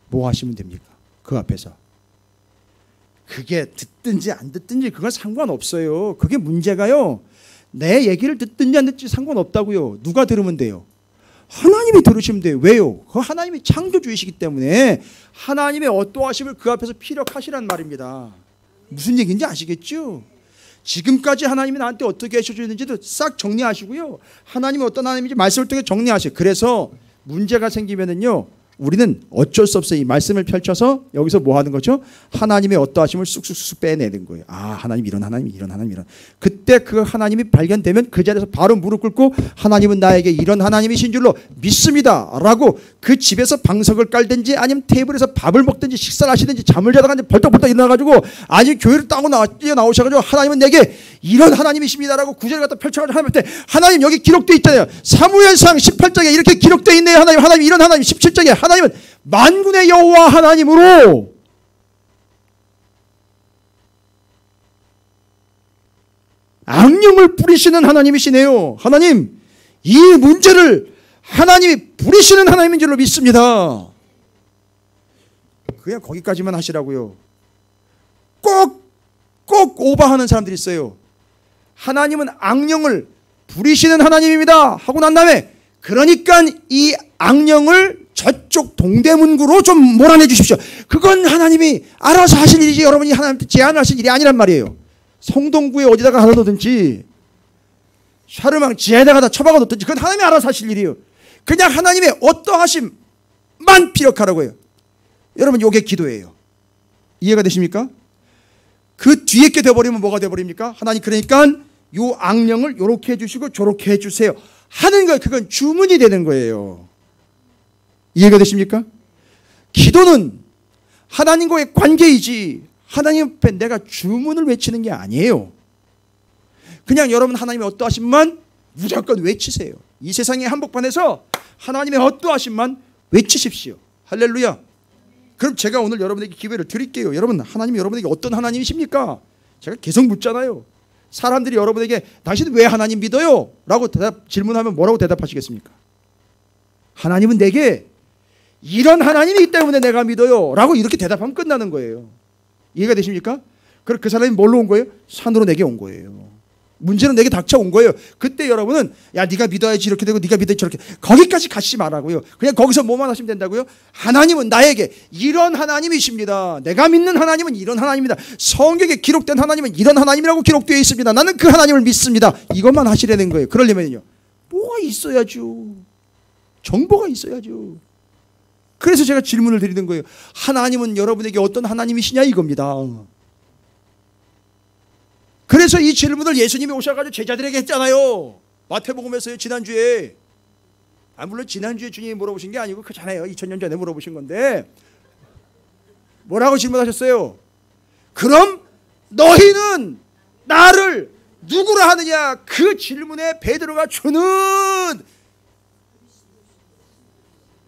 뭐 하시면 됩니까? 그 앞에서 그게 듣든지 안 듣든지 그건 상관없어요. 그게 문제가요. 내 얘기를 듣든지 안 듣든지 상관없다고요. 누가 들으면 돼요? 하나님이 들으시면 돼요. 왜요? 그 하나님이 창조주이시기 때문에 하나님의 어떠하심을 그 앞에서 피력하시란 말입니다. 무슨 얘기인지 아시겠죠? 지금까지 하나님이 나한테 어떻게 해주셨는지도 싹 정리하시고요. 하나님이 어떤 하나님인지 말씀을 통해 정리하세요. 그래서 문제가 생기면은요, 우리는 어쩔 수 없어요. 이 말씀을 펼쳐서 여기서 뭐 하는 거죠? 하나님의 어떠하심을 쑥쑥쑥 빼내는 거예요. 아, 하나님 이런 하나님 이런 하나님 이런. 그때 그 하나님이 발견되면 그 자리에서 바로 무릎 꿇고 하나님은 나에게 이런 하나님이신 줄로 믿습니다 라고 그 집에서 방석을 깔든지 아니면 테이블에서 밥을 먹든지 식사를 하시든지 잠을 자다가 벌떡벌떡 일어나가지고 아니면 교회를 따고 뛰어나오셔가지고 하나님은 내게 이런 하나님이십니다 라고 구절을 갖다 펼쳐가지고 하나님한테, 하나님 여기 기록되어 있잖아요. 사무엘상 18장에 이렇게 기록되어 있네요. 하나님 이런 하나님. 17장에 하나님은 만군의 여호와 하나님으로 악령을 뿌리시는 하나님이시네요. 하나님, 이 문제를 하나님이 뿌리시는 하나님인 줄로 믿습니다. 그냥 거기까지만 하시라고요. 꼭 오버하는 사람들이 있어요. 하나님은 악령을 부리시는 하나님입니다 하고 난 다음에, 그러니까 이 악령을 저쪽 동대문구로 좀 몰아내 주십시오. 그건 하나님이 알아서 하실 일이지 여러분이 하나님한테 제안하실 일이 아니란 말이에요. 성동구에 어디다가 하나 놓든지 샤르망 지하에다가 다 처박아 놓든지 그건 하나님이 알아서 하실 일이에요. 그냥 하나님의 어떠하심만 피력하라고요. 여러분, 요게 기도예요. 이해가 되십니까? 그 뒤에 게 돼버리면 뭐가 돼버립니까? 하나님, 그러니까 요 악령을 요렇게 해주시고 저렇게 해주세요 하는 거예요. 그건 주문이 되는 거예요. 이해가 되십니까? 기도는 하나님과의 관계이지 하나님 앞에 내가 주문을 외치는 게 아니에요. 그냥 여러분 하나님의 어떠하심만 무조건 외치세요. 이 세상의 한복판에서 하나님의 어떠하심만 외치십시오. 할렐루야. 그럼 제가 오늘 여러분에게 기회를 드릴게요. 여러분, 하나님이 여러분에게 어떤 하나님이십니까? 제가 계속 묻잖아요. 사람들이 여러분에게 당신은 왜 하나님 믿어요? 라고 질문하면 뭐라고 대답하시겠습니까? 하나님은 내게 이런 하나님이기 때문에 내가 믿어요 라고 이렇게 대답하면 끝나는 거예요. 이해가 되십니까? 그럼 그 사람이 뭘로 온 거예요? 산으로 내게 온 거예요. 문제는 내게 닥쳐온 거예요. 그때 여러분은 야, 네가 믿어야지 이렇게 되고 네가 믿어야지 저렇게, 거기까지 가시지 말라고요. 그냥 거기서 뭐만 하시면 된다고요? 하나님은 나에게 이런 하나님이십니다. 내가 믿는 하나님은 이런 하나님입니다. 성경에 기록된 하나님은 이런 하나님이라고 기록되어 있습니다. 나는 그 하나님을 믿습니다. 이것만 하시라는 거예요. 그러려면요, 뭐가 있어야죠. 정보가 있어야죠. 그래서 제가 질문을 드리는 거예요. 하나님은 여러분에게 어떤 하나님이시냐 이겁니다. 그래서 이 질문을 예수님이 오셔가지고 제자들에게 했잖아요. 마태복음에서요, 지난주에. 물론 지난주에 주님이 물어보신 게 아니고 그잖아요. 2000년 전에 물어보신 건데 뭐라고 질문하셨어요? 그럼 너희는 나를 누구라 하느냐? 그 질문에 베드로가 주는,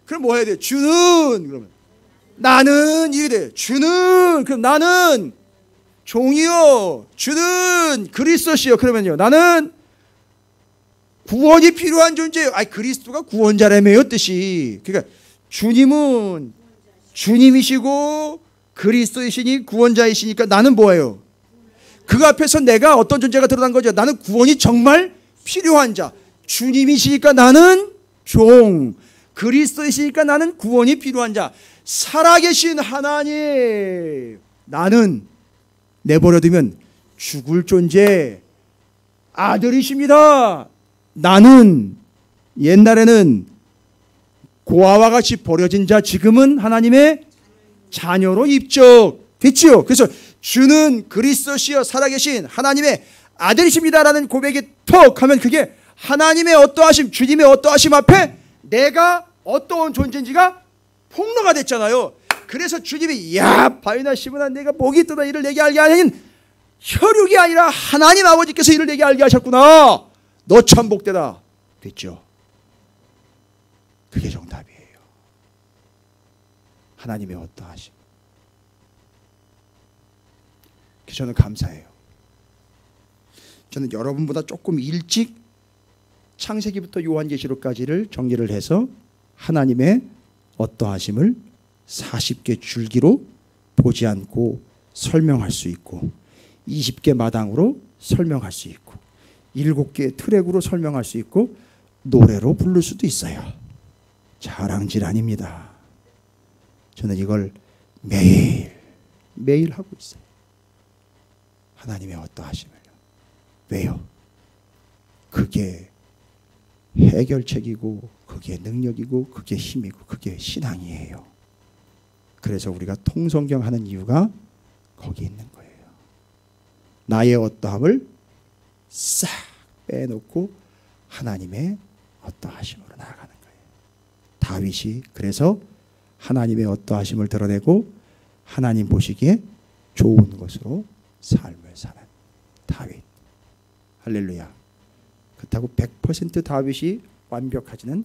그럼 뭐 해야 돼요? 주는, 그러면 나는 이게 돼. 주는, 그럼 나는 종이요, 주는 그리스도시요. 그러면요, 나는 구원이 필요한 존재예요. 그리스도가 구원자라며요, 뜻이. 그러니까 주님은 주님이시고 그리스도이시니 구원자이시니까 나는 뭐예요? 그 앞에서 내가 어떤 존재가 드러난 거죠? 나는 구원이 정말 필요한 자. 주님이시니까 나는 종, 그리스도이시니까 나는 구원이 필요한 자. 살아계신 하나님, 나는 내버려두면 죽을 존재, 아들이십니다. 나는 옛날에는 고아와 같이 버려진 자, 지금은 하나님의 자녀로 입적됐지요. 그래서 주는 그리스도시여 살아계신 하나님의 아들이십니다라는 고백이 턱 하면 그게 하나님의 어떠하심, 주님의 어떠하심 앞에 내가 어떠한 존재인지가 폭로가 됐잖아요. 그래서 주님이 야 바위나 시므나 내가 복이 있도다 이를 내게 알게 하는 혈육이 아니라 하나님 아버지께서 이를 내게 알게 하셨구나. 너 참 복되다 됐죠. 그게 정답이에요. 하나님의 어떠하심. 저는 감사해요. 저는 여러분보다 조금 일찍 창세기부터 요한계시록까지를 정리를 해서 하나님의 어떠하심을 40개 줄기로 보지 않고 설명할 수 있고 20개 마당으로 설명할 수 있고 7개의 트랙으로 설명할 수 있고 노래로 부를 수도 있어요. 자랑질 아닙니다. 저는 이걸 매일 하고 있어요. 하나님의 어떠하심을요. 왜요? 그게 해결책이고 그게 능력이고 그게 힘이고 그게 신앙이에요. 그래서 우리가 통성경 하는 이유가 거기 있는 거예요. 나의 어떠함을 싹 빼놓고 하나님의 어떠하심으로 나아가는 거예요. 다윗이 그래서 하나님의 어떠하심을 드러내고 하나님 보시기에 좋은 것으로 삶을 사는 다윗. 할렐루야. 그렇다고 100% 다윗이 완벽하지는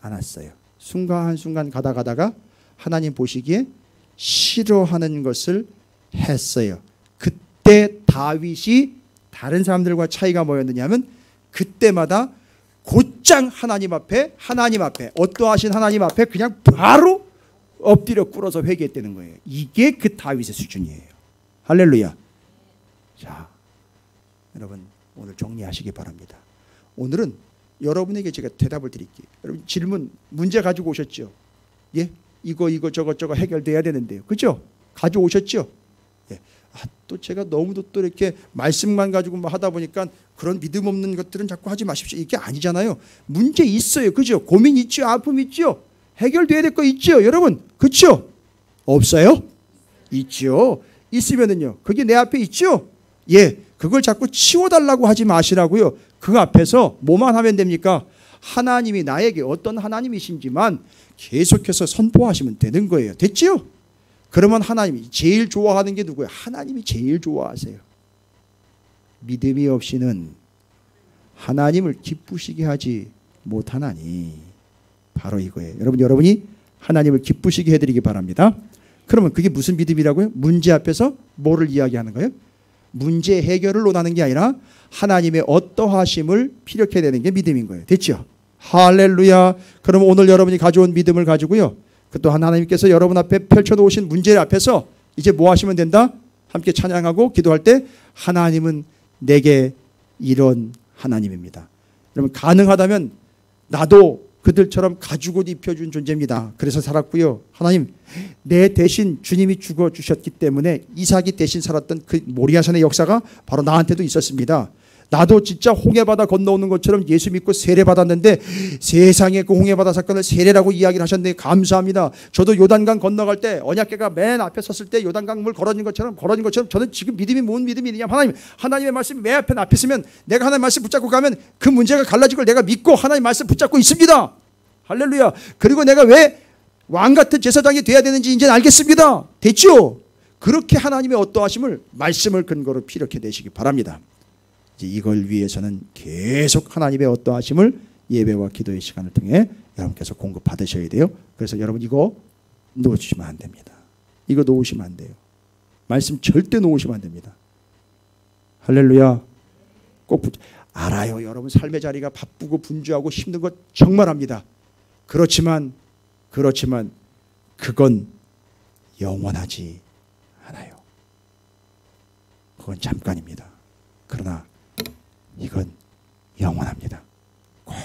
않았어요. 순간 한순간 가다가 하나님 보시기에 싫어하는 것을 했어요. 그때 다윗이 다른 사람들과 차이가 뭐였느냐 하면 그때마다 곧장 하나님 앞에 어떠하신 하나님 앞에 그냥 바로 엎드려 꿇어서 회개했다는 거예요. 이게 그 다윗의 수준이에요. 할렐루야. 자, 여러분 오늘 정리하시기 바랍니다. 오늘은 여러분에게 제가 대답을 드릴게요. 여러분 질문, 문제 가지고 오셨죠? 예? 이거 저거 해결돼야 되는데요. 그죠? 가져오셨죠? 예. 또 제가 너무도 또 이렇게 말씀만 가지고 하다 보니까 그런 믿음 없는 것들은 자꾸 하지 마십시오. 이게 아니잖아요. 문제 있어요. 그죠? 고민 있죠? 아픔 있죠? 해결돼야 될 거 있죠? 여러분. 그렇죠? 없어요? 있죠. 있으면은요. 그게 내 앞에 있죠? 예. 그걸 자꾸 치워달라고 하지 마시라고요. 그 앞에서 뭐만 하면 됩니까? 하나님이 나에게 어떤 하나님이신지만 계속해서 선포하시면 되는 거예요. 됐지요? 그러면 하나님이 제일 좋아하는 게 누구예요? 하나님이 제일 좋아하세요. 믿음이 없이는 하나님을 기쁘시게 하지 못하나니 바로 이거예요. 여러분이 하나님을 기쁘시게 해드리기 바랍니다. 그러면 그게 무슨 믿음이라고요? 문제 앞에서 뭐를 이야기하는 거예요? 문제 해결을 논하는 게 아니라 하나님의 어떠하심을 피력해야 되는 게 믿음인 거예요. 됐죠? 할렐루야. 그럼 오늘 여러분이 가져온 믿음을 가지고요. 또 하나님께서 여러분 앞에 펼쳐놓으신 문제 앞에서 이제 뭐 하시면 된다? 함께 찬양하고 기도할 때 하나님은 내게 이런 하나님입니다. 여러분 가능하다면 나도 그들처럼 가죽옷 입혀준 존재입니다. 그래서 살았고요. 하나님 내 대신 주님이 죽어주셨기 때문에 이삭이 대신 살았던 그 모리아산의 역사가 바로 나한테도 있었습니다. 나도 진짜 홍해바다 건너오는 것처럼 예수 믿고 세례받았는데 세상에 그 홍해바다 사건을 세례라고 이야기를 하셨네. 감사합니다. 저도 요단강 건너갈 때 언약궤가 맨 앞에 섰을 때 요단강 물 걸어진 것처럼 저는 지금 믿음이 뭔 믿음이냐. 하나님의 말씀이 맨 앞에 있으면 내가 하나님의 말씀 붙잡고 가면 그 문제가 갈라질 걸 내가 믿고 하나님의 말씀 붙잡고 있습니다. 할렐루야. 그리고 내가 왜 왕같은 제사장이 돼야 되는지 이제 알겠습니다. 됐죠? 그렇게 하나님의 어떠하심을 말씀을 근거로 피력해 내시기 바랍니다. 이걸 위해서는 계속 하나님의 어떠하심을 예배와 기도의 시간을 통해 여러분께서 공급 받으셔야 돼요. 그래서 여러분 이거 놓으시면 안 됩니다. 이거 놓으시면 안 돼요. 말씀 절대 놓으시면 안 됩니다. 할렐루야. 꼭 알아요. 여러분 삶의 자리가 바쁘고 분주하고 힘든 것 정말 압니다. 그렇지만 그건 영원하지 않아요. 그건 잠깐입니다. 그러나 이건 영원합니다. 꼭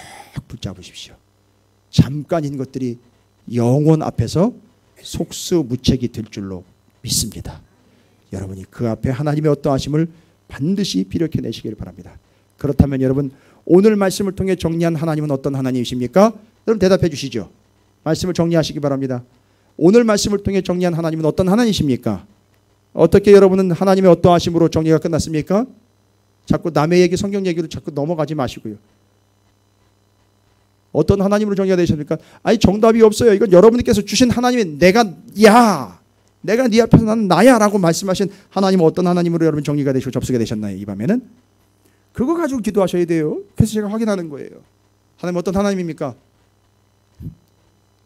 붙잡으십시오. 잠깐인 것들이 영원 앞에서 속수무책이 될 줄로 믿습니다. 여러분이 그 앞에 하나님의 어떠하심을 반드시 피력해 내시기를 바랍니다. 그렇다면 여러분 오늘 말씀을 통해 정리한 하나님은 어떤 하나님이십니까? 여러분 대답해 주시죠. 말씀을 정리하시기 바랍니다. 오늘 말씀을 통해 정리한 하나님은 어떤 하나님이십니까? 어떻게 여러분은 하나님의 어떠하심으로 정리가 끝났습니까? 자꾸 남의 얘기, 성경 얘기로 자꾸 넘어가지 마시고요. 어떤 하나님으로 정의가 되셨습니까? 아니 정답이 없어요. 이건 여러분께서 주신 하나님의 내가 네 앞에서 나는 나야 라고 말씀하신 하나님은 어떤 하나님으로 여러분 정의가 되시고 접수가 되셨나요? 이 밤에는? 그거 가지고 기도하셔야 돼요. 그래서 제가 확인하는 거예요. 하나님 어떤 하나님입니까?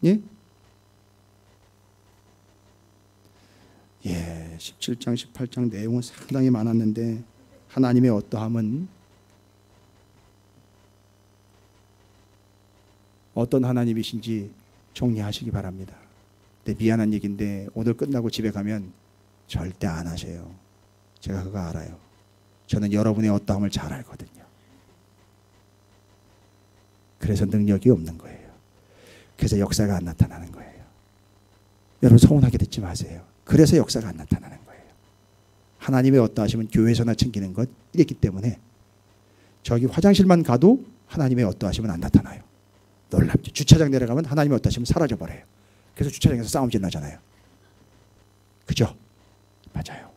예? 17장 18장 내용은 상당히 많았는데 하나님의 어떠함은 어떤 하나님이신지 정리하시기 바랍니다. 근데 미안한 얘기인데 오늘 끝나고 집에 가면 절대 안 하세요. 제가 그거 알아요. 저는 여러분의 어떠함을 잘 알거든요. 그래서 능력이 없는 거예요. 그래서 역사가 안 나타나는 거예요. 여러분 서운하게 듣지 마세요. 그래서 역사가 안 나타나는 거예요. 하나님의 어떠하심은 교회에서나 챙기는 것 이랬기 때문에 저기 화장실만 가도 하나님의 어떠하심은 안 나타나요. 놀랍죠. 주차장 내려가면 하나님의 어떠하심은 사라져버려요. 그래서 주차장에서 싸움질 나잖아요. 그죠? 맞아요.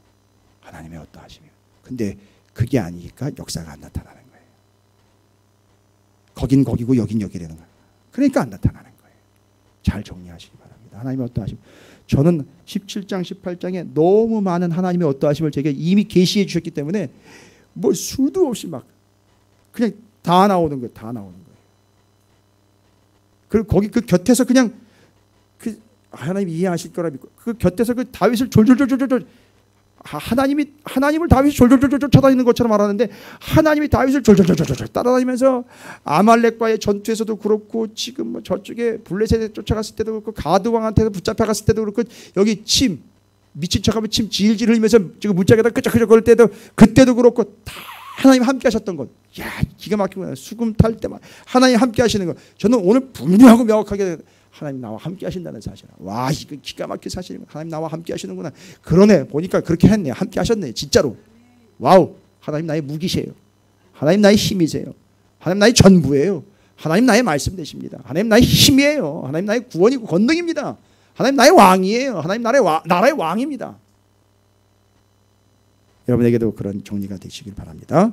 하나님의 어떠하심이요. 근데 그게 아니니까 역사가 안 나타나는 거예요. 거긴 거기고 여긴 여기라는 거예요. 그러니까 안 나타나는 거예요. 잘 정리하시기 바랍니다. 하나님의 어떠하심. 저는 17장 18장에 너무 많은 하나님의 어떠하심을 제게 이미 계시해 주셨기 때문에 뭐 수도 없이 막 그냥 다 나오는 거예요. 다 나오는 거예요. 그리고 거기 그 곁에서 그냥 그 하나님 이해하실 거라 믿고 그 곁에서 그 다윗을 졸졸졸졸졸 하나님을 다윗이 졸졸졸졸 쳐다니는 것처럼 알았는데 하나님이 다윗을 졸졸졸졸 따라다니면서 아말렉과의 전투에서도 그렇고 지금 뭐 저쪽에 블레셋에 쫓아갔을 때도 그렇고 가드 왕한테 붙잡혀갔을 때도 그렇고 여기 침 미친 척하면 침 질질 흘리면서 지금 문짝에다 끄적끄적 거릴 때도 그때도 그렇고 다 하나님 함께 하셨던 것. 야 기가 막히구나. 수금 탈 때만 하나님 함께 하시는 것. 저는 오늘 분명하고 명확하게 하나님 나와 함께 하신다는 사실. 와 이거 기가 막힌 사실이구나. 하나님 나와 함께 하시는구나. 그러네. 보니까 그렇게 했네. 함께 하셨네. 진짜로. 와우. 하나님 나의 무기세요. 하나님 나의 힘이세요. 하나님 나의 전부예요. 하나님 나의 말씀 되십니다. 하나님 나의 힘이에요. 하나님 나의 구원이고 권능입니다. 하나님 나의 왕이에요. 하나님 나라의 왕입니다. 여러분에게도 그런 정리가 되시길 바랍니다.